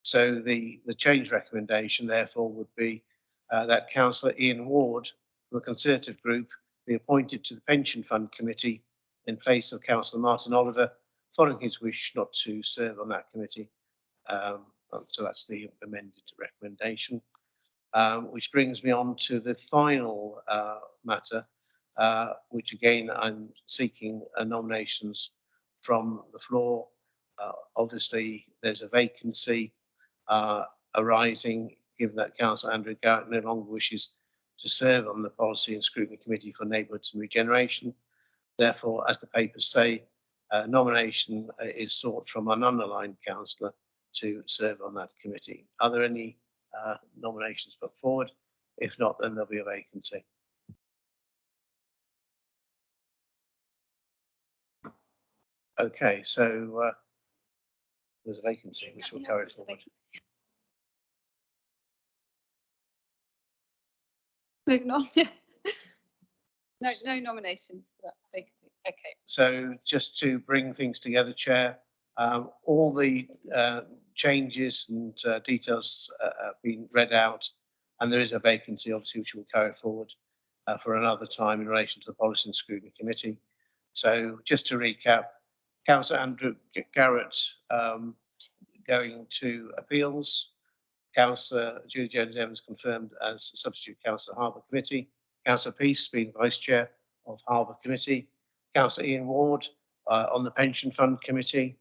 S18: So the change recommendation therefore would be that Councillor Ian Ward from the Conservative group be appointed to the Pension Fund Committee in place of Councillor Martin Oliver, following his wish not to serve on that committee. So that's the amended recommendation. Which brings me on to the final matter, which again I'm seeking nominations from the floor. Obviously, there's a vacancy arising, given that Councillor Andrew Garrett no longer wishes to serve on the Policy and Scrutiny Committee for Neighbourhoods and Regeneration. Therefore, as the papers say, nomination is sought from an unaligned councillor to serve on that committee. Are there any nominations put forward? If not, then there'll be a vacancy. Okay, so there's a vacancy which will carry forward.
S1: Moving on. No nominations for that vacancy. Okay.
S18: So just to bring things together, Chair, all the changes and details have been read out, and there is a vacancy, obviously, which will carry forward for another time in relation to the Policy and Scrutiny Committee. So just to recap, Councillor Andrew Garrett going to appeals, Councillor Julie Jones-Evans confirmed as substitute Councillor Harbour Committee, Councillor Peace being Vice Chair of Harbour Committee, Councillor Ian Ward on the Pension Fund Committee,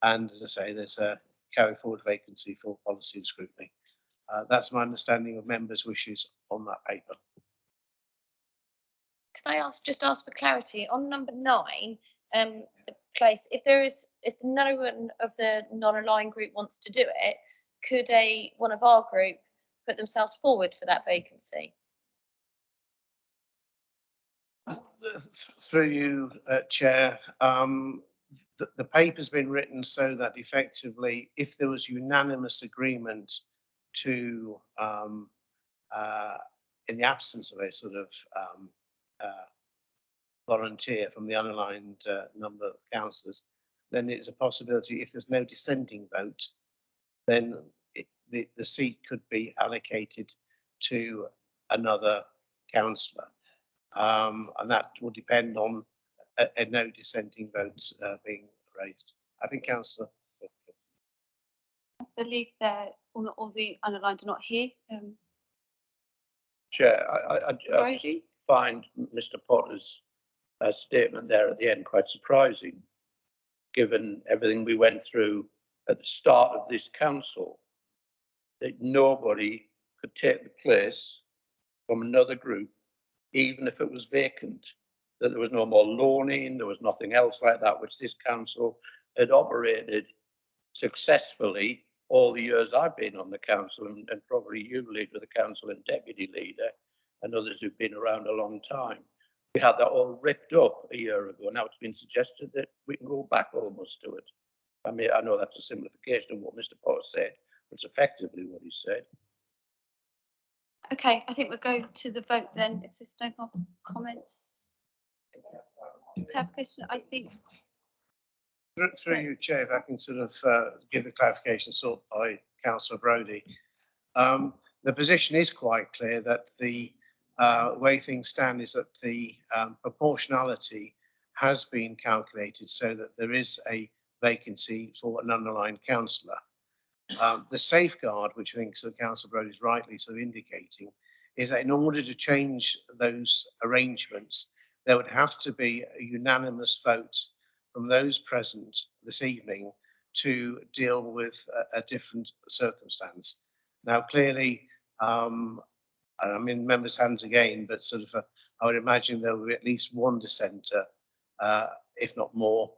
S18: and as I say, there's a carry forward vacancy for Policy and Scrutiny. That's my understanding of members' wishes on that paper.
S11: Can I just ask for clarity on number 9? The place, if no one of the non-aligned group wants to do it, could one of our group put themselves forward for that vacancy?
S18: Through you, Chair, the paper's been written so that effectively, if there was unanimous agreement to, in the absence of a sort of volunteer from the unaligned number of councillors, then it's a possibility, if there's no dissenting vote, then the seat could be allocated to another councillor. And that will depend on a no dissenting vote being raised. I think councillor.
S1: I believe that all the unaligned are not here.
S16: Chair, I
S1: Brody?
S16: find Mr Potter's statement there at the end quite surprising, given everything we went through at the start of this council, that nobody could take the place from another group, even if it was vacant, that there was no more loaning, there was nothing else like that, which this council had operated successfully all the years I've been on the council, and probably you, leader of the council and deputy leader, and others who've been around a long time. We had that all ripped up a year ago. Now it's been suggested that we can go back almost to it. I mean, I know that's a simplification of what Mr Potter said, but it's effectively what he said.
S1: Okay, I think we'll go to the vote then, if there's no more comments. Clarification, I think.
S18: Through you, Chair, if I can sort of give the clarification sought by Councillor Brodie. The position is quite clear that the way things stand is that the proportionality has been calculated so that there is a vacancy for an underlined councillor. The safeguard, which I think Sir Councillor Brodie is rightly sort of indicating, is that in order to change those arrangements, there would have to be a unanimous vote from those present this evening to deal with a different circumstance. Now, clearly, I'm in members' hands again, but sort of I would imagine there will be at least one dissenter, if not more.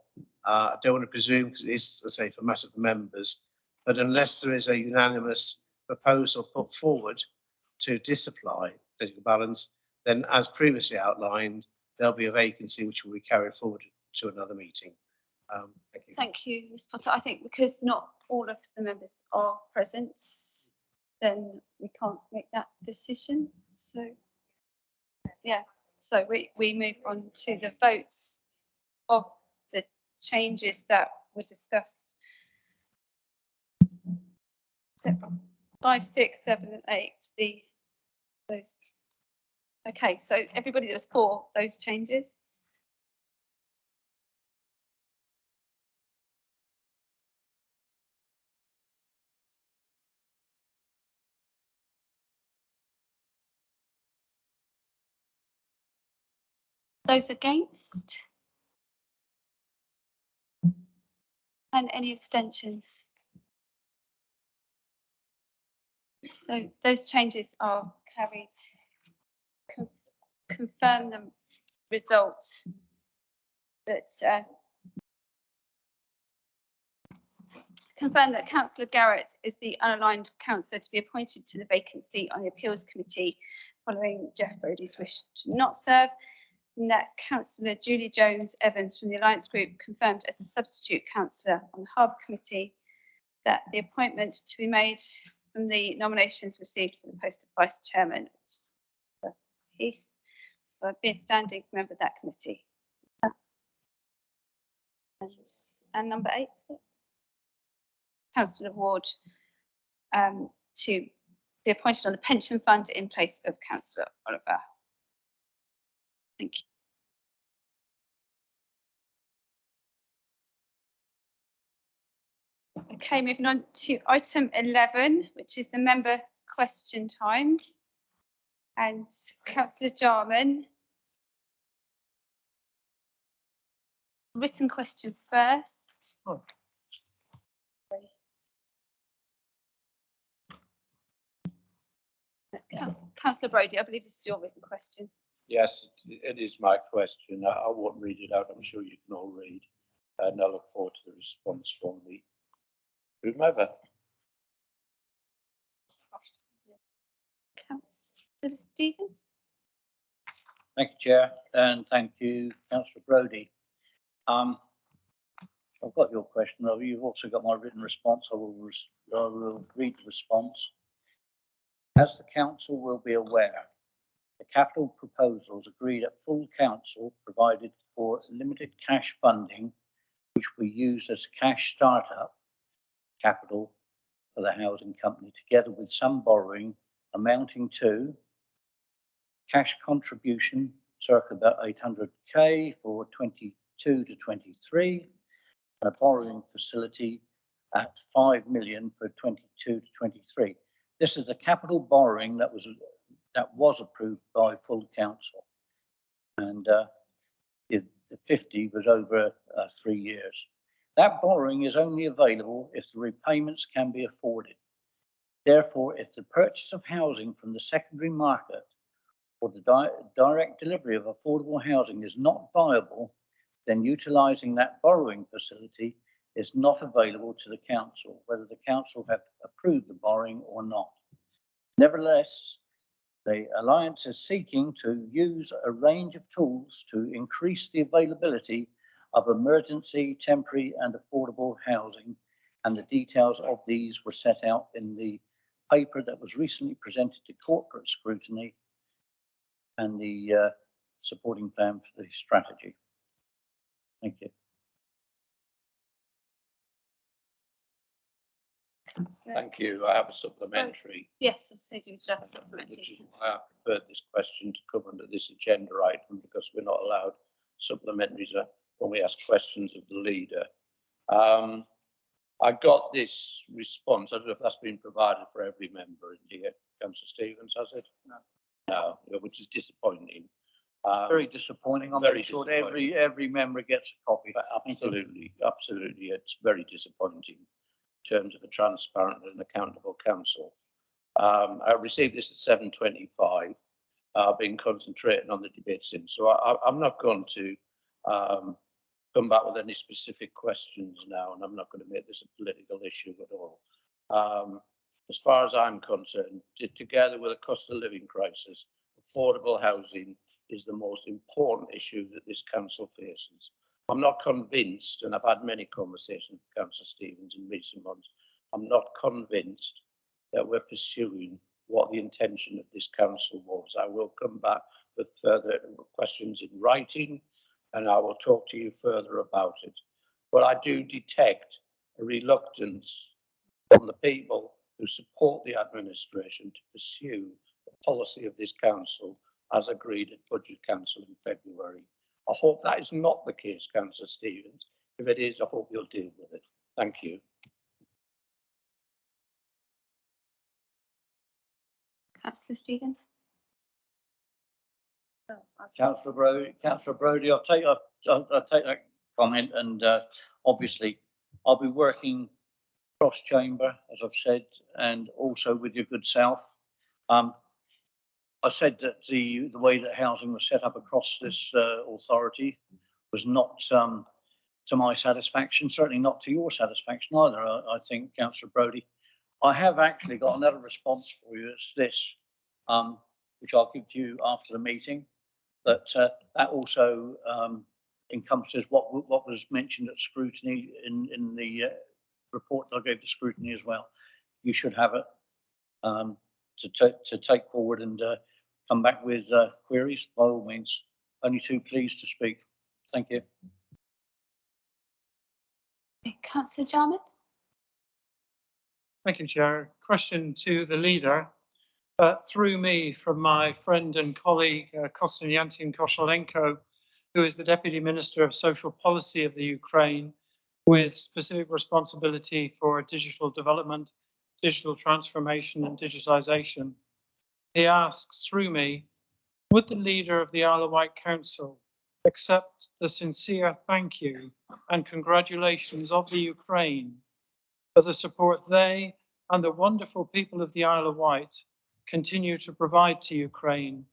S18: I don't want to presume, because it is, as I say, for matter for members, but unless there is a unanimous proposal put forward to disapply political balance, then as previously outlined, there'll be a vacancy which will be carried forward to another meeting. Thank you.
S1: Thank you, Ms Potter. I think because not all of the members are present, then we can't make that decision. So, yeah, so we move on to the votes of the changes that were discussed. So 5, 6, 7 and 8, those. Okay, so everybody that was for those changes. Those against? And any abstentions? So those changes are carried. Confirm the results that confirm that Councillor Garrett is the unaligned councillor to be appointed to the vacancy on the Appeals Committee following Jeff Brodie's wish to not serve, and that Councillor Julie Jones-Evans from the Alliance Group confirmed as a substitute councillor on the Harbour Committee, that the appointment to be made from the nominations received for the post of Vice Chairman, he's be a standing member of that committee. And number 8, is it? Councillor Ward to be appointed on the pension fund in place of Councillor Oliver. Thank you. Okay, moving on to item 11, which is the member question time. And Councillor Jarman. Written question first.
S18: Oh.
S1: Councillor Brodie, I believe this is your written question.
S16: Yes, it is my question. I won't read it out. I'm sure you can all read. And I look forward to the response from the whomever.
S1: Councillor Stevens.
S6: Thank you, Chair, and thank you, Councillor Brodie.
S21: I've got your question, though. You've also got my written response. I will read the response. As the council will be aware, the capital proposals agreed at full council provided for limited cash funding, which we use as cash startup capital for the housing company, together with some borrowing amounting to cash contribution, circa about 800k for 22 to 23, and a borrowing facility at 5 million for 22 to 23. This is the capital borrowing that was approved by full council, and the 50 was over 3 years. That borrowing is only available if the repayments can be afforded. Therefore, if the purchase of housing from the secondary market or the direct delivery of affordable housing is not viable, then utilising that borrowing facility is not available to the council, whether the council have approved the borrowing or not. Nevertheless, the Alliance is seeking to use a range of tools to increase the availability of emergency, temporary and affordable housing, and the details of these were set out in the paper that was recently presented to corporate scrutiny and the supporting plan for the strategy. Thank you.
S12: Thank you. I have a supplementary.
S1: Yes, I said you would have a supplementary.
S12: Which is why I preferred this question to come under this agenda item, because we're not allowed supplementaries when we ask questions of the leader. I got this response. I don't know if that's been provided for every member in here. Councillor Stevens, has it? No, which is disappointing.
S21: Very disappointing. I'm very sure every member gets a copy.
S12: Absolutely, absolutely. It's very disappointing in terms of a transparent and accountable council. I received this at 7:25. I've been concentrating on the debate since, so I'm not going to come back with any specific questions now, and I'm not going to make this a political issue at all. As far as I'm concerned, together with the cost of living crisis, affordable housing is the most important issue that this council faces. I'm not convinced, and I've had many conversations with Councillor Stevens in recent months, I'm not convinced that we're pursuing what the intention of this council was. I will come back with further questions in writing, and I will talk to you further about it. But I do detect a reluctance from the people who support the administration to pursue the policy of this council as agreed at Budget Council in February. I hope that is not the case, Councillor Stevens. If it is, I hope you'll deal with it. Thank you.
S1: Councillor Stevens.
S21: Councillor Brodie, I'll take that comment, and obviously I'll be working cross chamber, as I've said, and also with your good self. I said that the way that housing was set up across this authority was not to my satisfaction, certainly not to your satisfaction either, I think, Councillor Brodie. I have actually got another response for you. It's this, which I'll give to you after the meeting. But that also encompasses what was mentioned at scrutiny in the report that I gave to scrutiny as well. You should have it to take forward and come back with queries, by all means. Only too pleased to speak. Thank you.
S1: Councillor Jarman.
S15: Thank you, Chair. Question to the leader. Through me, from my friend and colleague Konstantin Koshelenko, who is the Deputy Minister of Social Policy of the Ukraine, with specific responsibility for digital development, digital transformation and digitization. He asks, through me, would the leader of the Isle of Wight Council accept the sincere thank you and congratulations of the Ukraine for the support they and the wonderful people of the Isle of Wight continue to provide to Ukraine,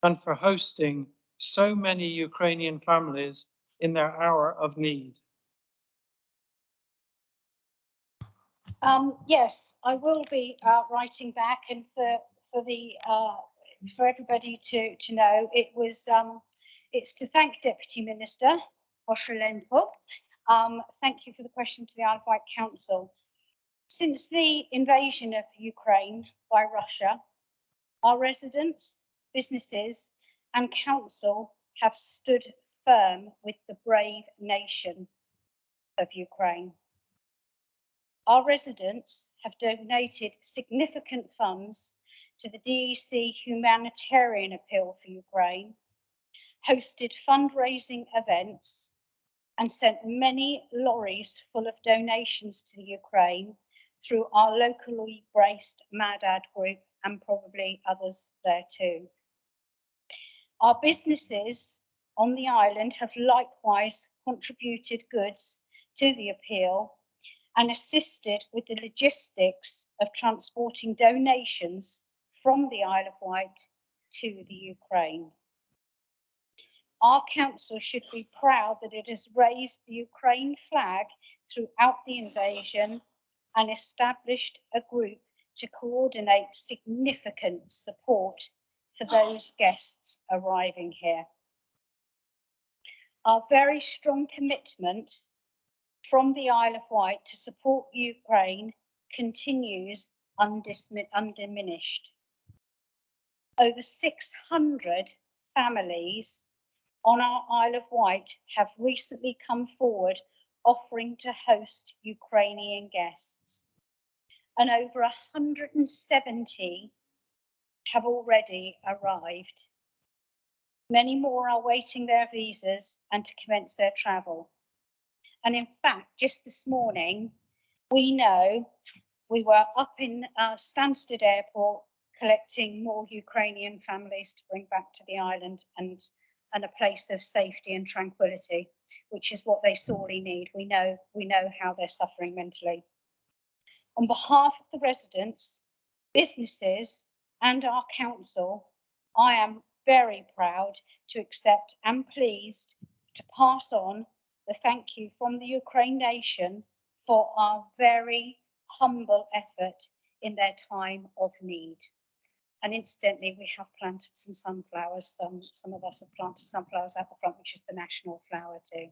S15: and for hosting so many Ukrainian families in their hour of need?
S8: Yes, I will be writing back, and for everybody to know, it's to thank Deputy Minister Koshelenko Thank you for the question to the Isle of Wight Council. Since the invasion of Ukraine by Russia, our residents, businesses and council have stood firm with the brave nation of Ukraine. Our residents have donated significant funds to the DEC humanitarian appeal for Ukraine, hosted fundraising events, and sent many lorries full of donations to the Ukraine through our locally based MADAD group and probably others there too. Our businesses on the island have likewise contributed goods to the appeal and assisted with the logistics of transporting donations from the Isle of Wight to the Ukraine. Our council should be proud that it has raised the Ukraine flag throughout the invasion and established a group to coordinate significant support for those guests arriving here. Our very strong commitment from the Isle of Wight to support Ukraine continues undiminished. Over 600 families on our Isle of Wight have recently come forward offering to host Ukrainian guests, and over 170 have already arrived. Many more are waiting their visas and to commence their travel. And in fact, just this morning, we know we were up in Stansted Airport collecting more Ukrainian families to bring back to the island and a place of safety and tranquility, which is what they sorely need. We know how they're suffering mentally. On behalf of the residents, businesses, and our council, I am very proud to accept and pleased to pass on the thank you from the Ukraine nation for our very humble effort in their time of need. And incidentally, we have planted some sunflowers. Some of us have planted sunflowers out the front, which is the national flower too.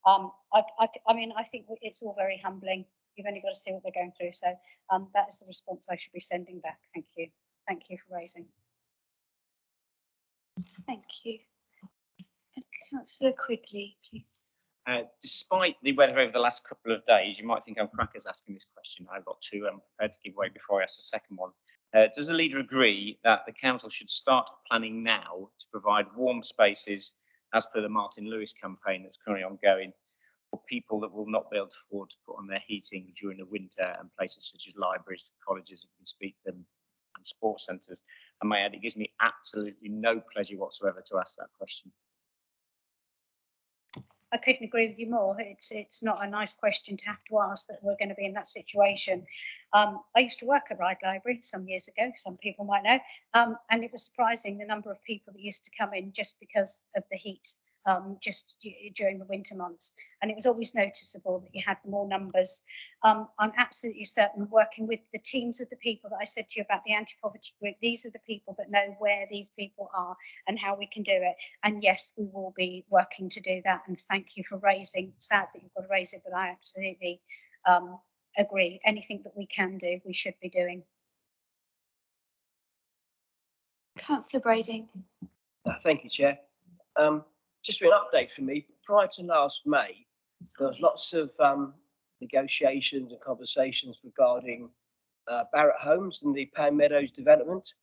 S8: I mean, I think it's all very humbling. You've only got to see what they're going through. So that is the response I should be sending back. Thank you. Thank you for raising.
S1: Thank you. Councillor Quigley, please.
S2: Despite the weather over the last couple of days, you might think I'm crackers asking this question. I've got two prepared to give away before I ask the second one. Does the leader agree that the council should start planning now to provide warm spaces as per the Martin Lewis campaign that's currently ongoing for people that will not be able to afford to put on their heating during the winter, and places such as libraries, colleges, if you can speak to them, and sports centres? And may I add, it gives me absolutely no pleasure whatsoever to ask that question.
S8: I couldn't agree with you more. It's not a nice question to have to ask, that we're going to be in that situation. I used to work at Ryde Library some years ago, some people might know, and it was surprising the number of people that used to come in just because of the heat, just during the winter months. And it was always noticeable that you had more numbers. I'm absolutely certain, working with the teams of the people that I said to you about the anti-poverty group, these are the people that know where these people are and how we can do it. And yes, we will be working to do that. And thank you for raising, sad that you've got to raise it, but I absolutely agree. Anything that we can do, we should be doing.
S1: Councillor Brading.
S14: Thank you, Chair. Just an update for me. Prior to last May, there was lots of negotiations and conversations regarding Barratt Homes and the Pan Meadows development,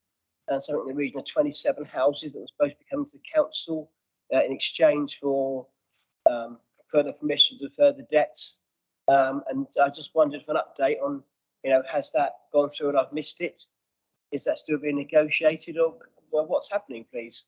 S14: and something in the region of 27 houses that was supposed to be coming to the council in exchange for further permissions and further debts. And I just wondered for an update on, has that gone through and I've missed it? Is that still being negotiated, or what's happening, please?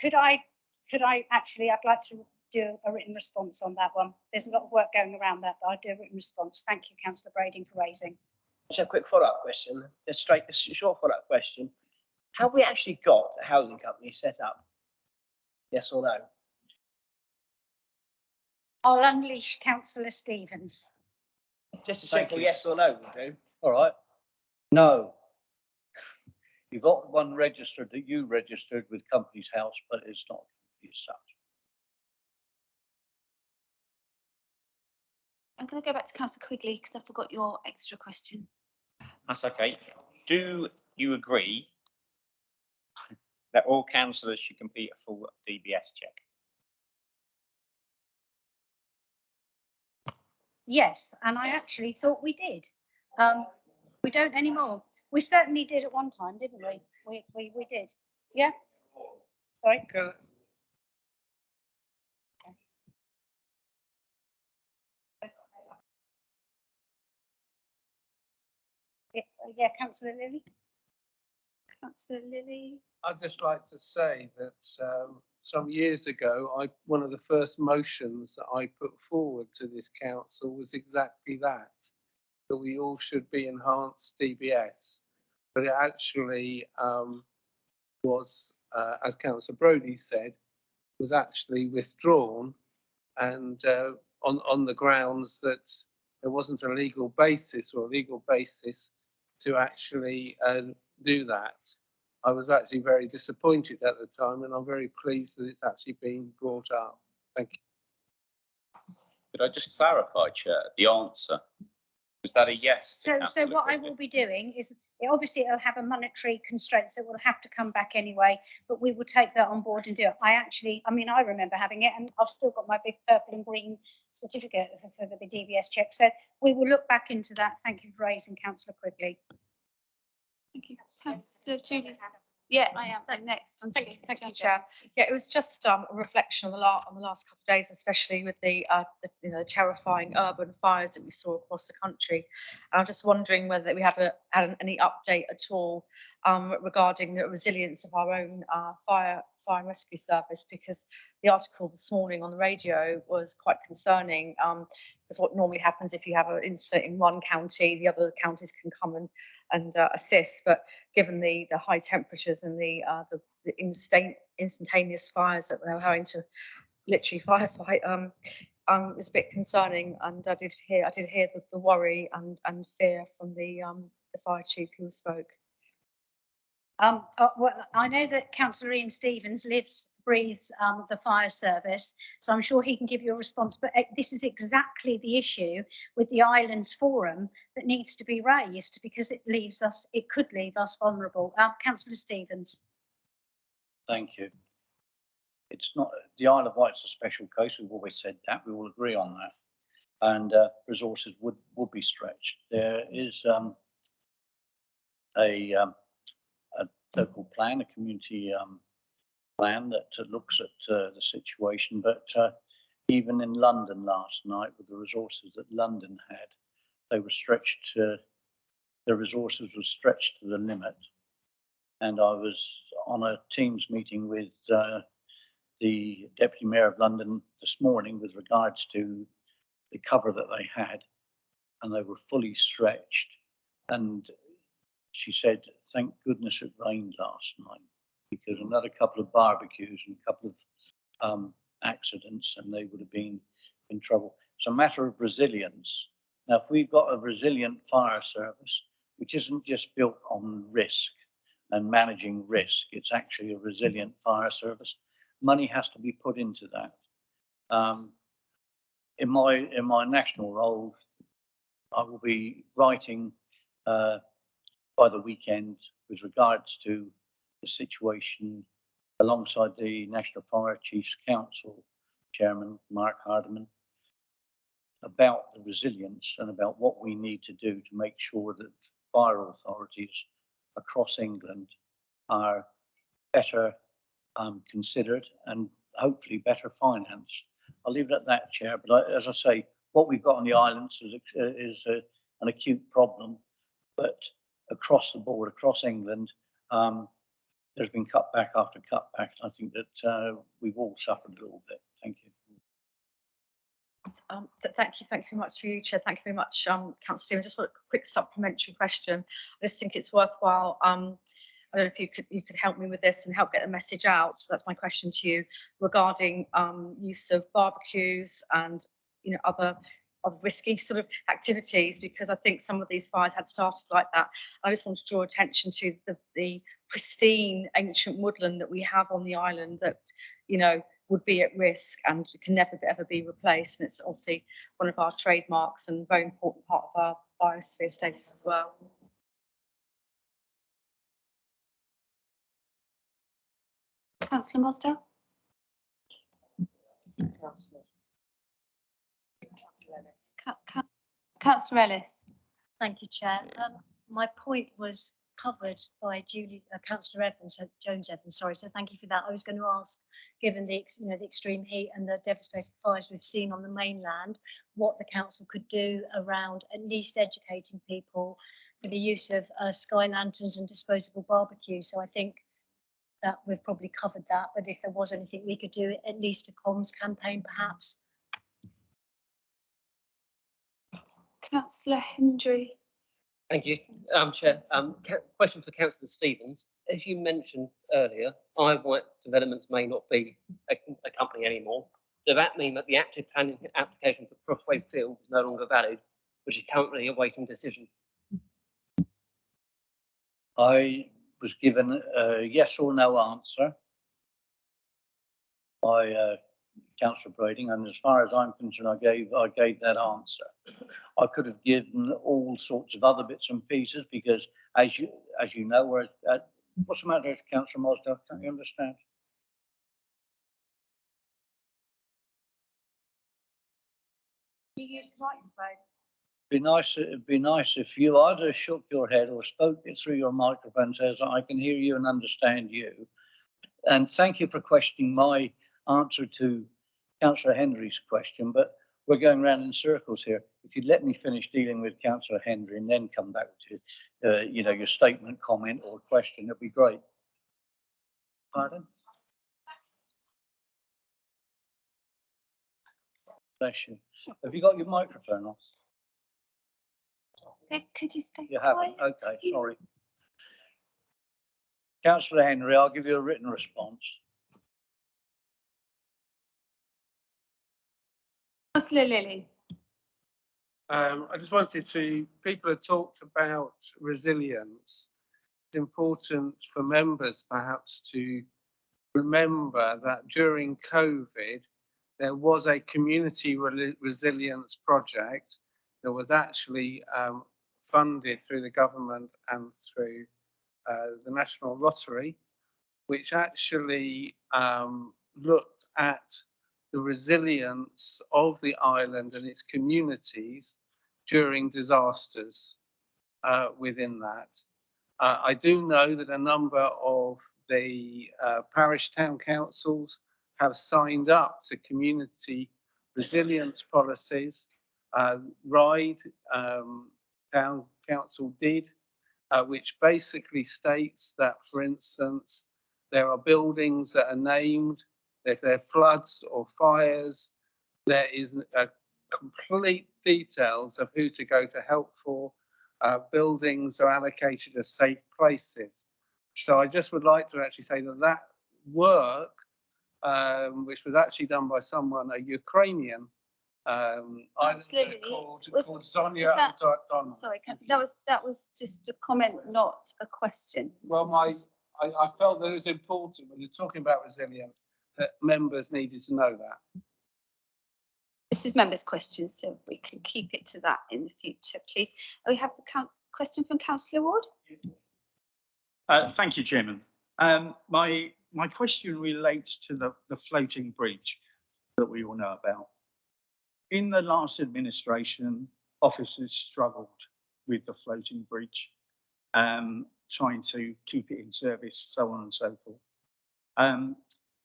S8: Could I actually, I'd like to do a written response on that one. There's a lot of work going around that, but I'll do a written response. Thank you, Councillor Brading, for raising.
S14: Just a quick follow-up question, a short follow-up question. Have we actually got a housing company set up? Yes or no?
S8: I'll unleash Councillor Stevens.
S14: Just a simple yes or no will do.
S21: All right. No. You've got one registered that you registered with Companies House, but it's not as such.
S1: I'm going to go back to Councillor Quigley because I forgot your extra question.
S2: That's okay. Do you agree that all councillors should complete a full DBS check?
S8: Yes, and I actually thought we did. We don't anymore. We certainly did at one time, didn't we? We did. Yeah. Sorry. Yeah, Councillor Lilly.
S1: Councillor Lilly.
S4: I'd just like to say that some years ago, one of the first motions that I put forward to this council was exactly that we all should be enhanced DBS. But it actually was, as Councillor Brodie said, was actually withdrawn, and on the grounds that there wasn't a legal basis to actually do that. I was actually very disappointed at the time, and I'm very pleased that it's actually been brought up. Thank you.
S10: Could I just clarify, Chair, the answer? Was that a yes?
S8: So what I will be doing is, obviously it'll have a monetary constraint, so it will have to come back anyway, but we will take that on board and do it. I remember having it, and I've still got my big purple and green certificate for the DBS check. So we will look back into that. Thank you for raising, Councillor Quigley.
S1: Thank you. Councillor Judy. Yeah, I am. Next.
S9: Thank you, Chair. Yeah, it was just a reflection on the last couple of days, especially with the terrifying urban fires that we saw across the country. And I'm just wondering whether we had any update at all regarding the resilience of our own fire and rescue service, because the article this morning on the radio was quite concerning. Because what normally happens if you have an incident in one county, the other counties can come and assist. But given the high temperatures and the instantaneous fires that we're having to literally firefight, it's a bit concerning. And I did hear the worry and fear from the fire chief who spoke.
S8: Well, I know that Councillor Ian Stevens breathes the fire service, so I'm sure he can give you a response. But this is exactly the issue with the Islands Forum that needs to be raised, because it could leave us vulnerable. Councillor Stevens.
S21: Thank you. It's not, the Isle of Wight's a special case. We've always said that. We all agree on that. And resources would be stretched. There is a local plan, a community plan that looks at the situation. But even in London last night, with the resources that London had, they were stretched the resources were stretched to the limit. And I was on a Teams meeting with the Deputy Mayor of London this morning with regards to the cover that they had, and they were fully stretched. And she said, thank goodness it rained last night, because another couple of barbecues and a couple of accidents and they would have been in trouble. It's a matter of resilience. Now, if we've got a resilient fire service, which isn't just built on risk and managing risk, it's actually a resilient fire service. Money has to be put into that. In my national role, I will be writing by the weekend with regards to the situation alongside the National Fire Chiefs Council Chairman, Mark Hardiman, about the resilience and about what we need to do to make sure that fire authorities across England are better considered and hopefully better financed. I'll leave it at that, Chair. But as I say, what we've got on the islands is an acute problem, but across the board, across England, there's been cutback after cutback. I think that we've all suffered a little bit. Thank you.
S9: Thank you very much for you, Chair. Thank you very much, Councillor Stevens. Just want a quick supplementary question. I just think it's worthwhile. I don't know if you could help me with this and help get the message out. So that's my question to you regarding use of barbecues and other risky sort of activities, because I think some of these fires had started like that. I just want to draw attention to the pristine ancient woodland that we have on the island that, you know, would be at risk and can never ever be replaced. And it's obviously one of our trademarks and a very important part of our biosphere status as well.
S1: Councillor Mosdale. Councillor Ellis.
S17: Thank you, Chair. My point was covered by Councillor Evans, Jones Evans, sorry. So thank you for that. I was going to ask, given the the extreme heat and the devastating fires we've seen on the mainland, what the council could do around at least educating people for the use of sky lanterns and disposable barbecues. So I think that we've probably covered that. But if there was anything we could do, at least a comms campaign, perhaps.
S1: Councillor Hendry.
S22: Thank you, Chair. Question for Councillor Stevens. As you mentioned earlier, Isle of Wight developments may not be a company anymore. Does that mean that the active planning application for Crossways Field is no longer valid, which is currently awaiting decision?
S21: I was given a yes or no answer by Councillor Brading, and as far as I'm concerned, I gave that answer. I could have given all sorts of other bits and pieces because, as you know, what's the matter with Councillor Mosdale? Can't you understand?
S9: You use the microphone.
S21: It'd be nice if you either shook your head or spoke it through your microphone so that I can hear you and understand you. And thank you for questioning my answer to Councillor Hendry's question, but we're going round in circles here. If you'd let me finish dealing with Councillor Hendry and then come back to, your statement, comment or question, that'd be great. Pardon? Bless you. Have you got your microphone off?
S1: Could you stay
S21: You haven't?
S1: quiet?
S21: Okay, sorry. Councillor Henry, I'll give you a written response.
S1: Councillor Lilly.
S4: I just wanted to, people have talked about resilience. It's important for members perhaps to remember that during COVID, there was a community resilience project that was actually funded through the government and through the National Lottery, which actually looked at the resilience of the island and its communities during disasters within that. I do know that a number of the parish town councils have signed up to community resilience policies. Ryde Town Council did, which basically states that, for instance, there are buildings that are named. If there are floods or fires, there is a complete details of who to go to help for. Buildings are allocated as safe places. So I just would like to actually say that that work, which was actually done by someone, a Ukrainian, called Sonia Donald.
S1: Sorry, that was just a comment, not a question.
S4: Well, I felt that it was important when you're talking about resilience that members needed to know that.
S1: This is members' questions, so we can keep it to that in the future, please. We have a question from Councillor Ward.
S23: Thank you, Chairman. My question relates to the floating bridge that we all know about. In the last administration, officers struggled with the floating bridge, trying to keep it in service, so on and so forth.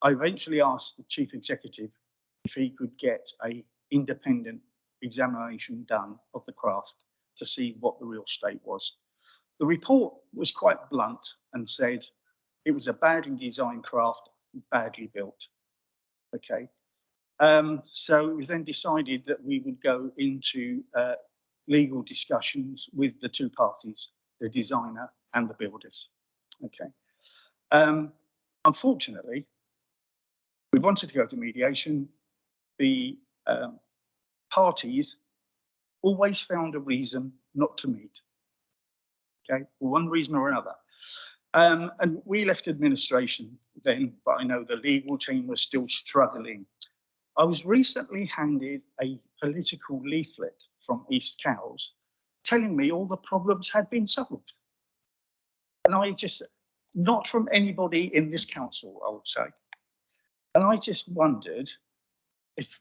S23: I eventually asked the Chief Executive if he could get an independent examination done of the craft to see what the real state was. The report was quite blunt and said it was a badly designed craft, badly built. Okay. So it was then decided that we would go into legal discussions with the two parties, the designer and the builders. Okay. Unfortunately, we wanted to go to mediation. The parties always found a reason not to meet. Okay, for one reason or another. And we left administration then, but I know the legal team was still struggling. I was recently handed a political leaflet from East Cowes telling me all the problems had been solved. And I just, not from anybody in this council, I would say. And I just wondered if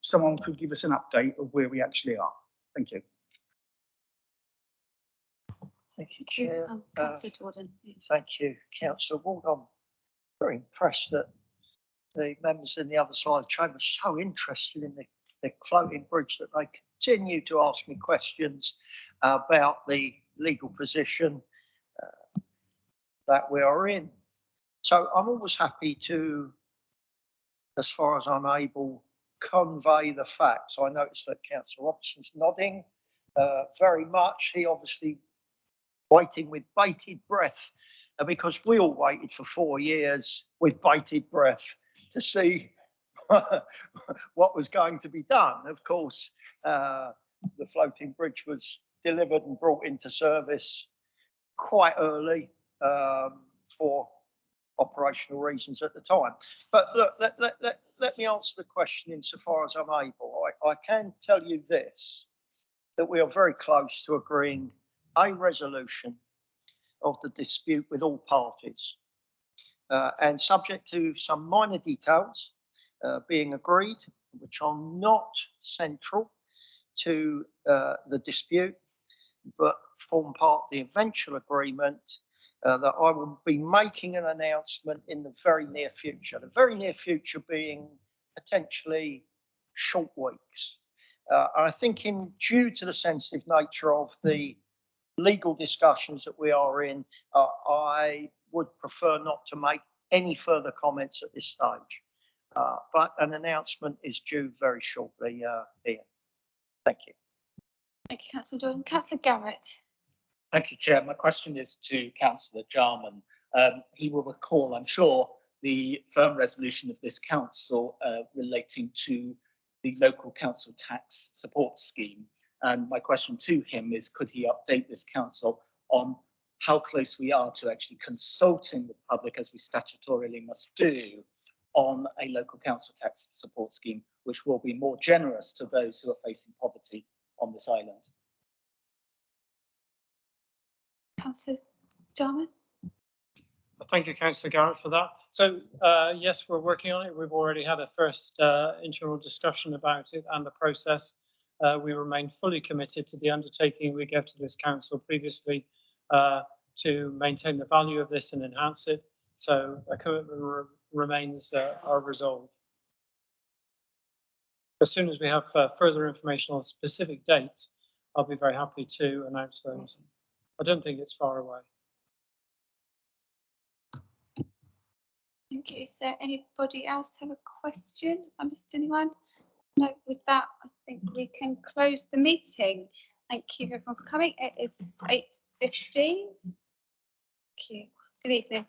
S23: someone could give us an update of where we actually are. Thank you.
S7: Thank you, Chair.
S1: Councillor Jordan.
S7: Thank you, Councillor Ward. I'm very impressed that the members in the other side of the chamber are so interested in the floating bridge that they continue to ask me questions about the legal position that we are in. So I'm always happy to, as far as I'm able, convey the facts. I noticed that Councillor Robson's nodding very much. He obviously waiting with bated breath because we all waited for 4 years with bated breath to see what was going to be done. Of course, the floating bridge was delivered and brought into service quite early for operational reasons at the time. But look, let me answer the question insofar as I'm able. I can tell you this, that we are very close to agreeing a resolution of the dispute with all parties. And subject to some minor details being agreed, which are not central to the dispute, but form part of the eventual agreement, that I will be making an announcement in the very near future. The very near future being potentially short weeks. I think due to the sensitive nature of the legal discussions that we are in, I would prefer not to make any further comments at this stage. But an announcement is due very shortly, Ian. Thank you.
S1: Thank you, Councillor Jordan. Councillor Garrett.
S13: Thank you, Chair. My question is to Councillor Jarman. He will recall, I'm sure, the firm resolution of this council relating to the local council tax support scheme. And my question to him is, could he update this council on how close we are to actually consulting the public, as we statutorily must do, on a local council tax support scheme, which will be more generous to those who are facing poverty on this island?
S1: Councillor Jarman.
S15: Thank you, Councillor Garrett, for that. So yes, we're working on it. We've already had a first internal discussion about it and the process. We remain fully committed to the undertaking we gave to this council previously to maintain the value of this and enhance it. So a commitment remains our resolve. As soon as we have further information on specific dates, I'll be very happy to announce those. I don't think it's far away.
S1: Thank you. Is there anybody else have a question? I missed anyone? No, with that, I think we can close the meeting. Thank you everyone for coming. It is 8:15. Thank you. Good evening.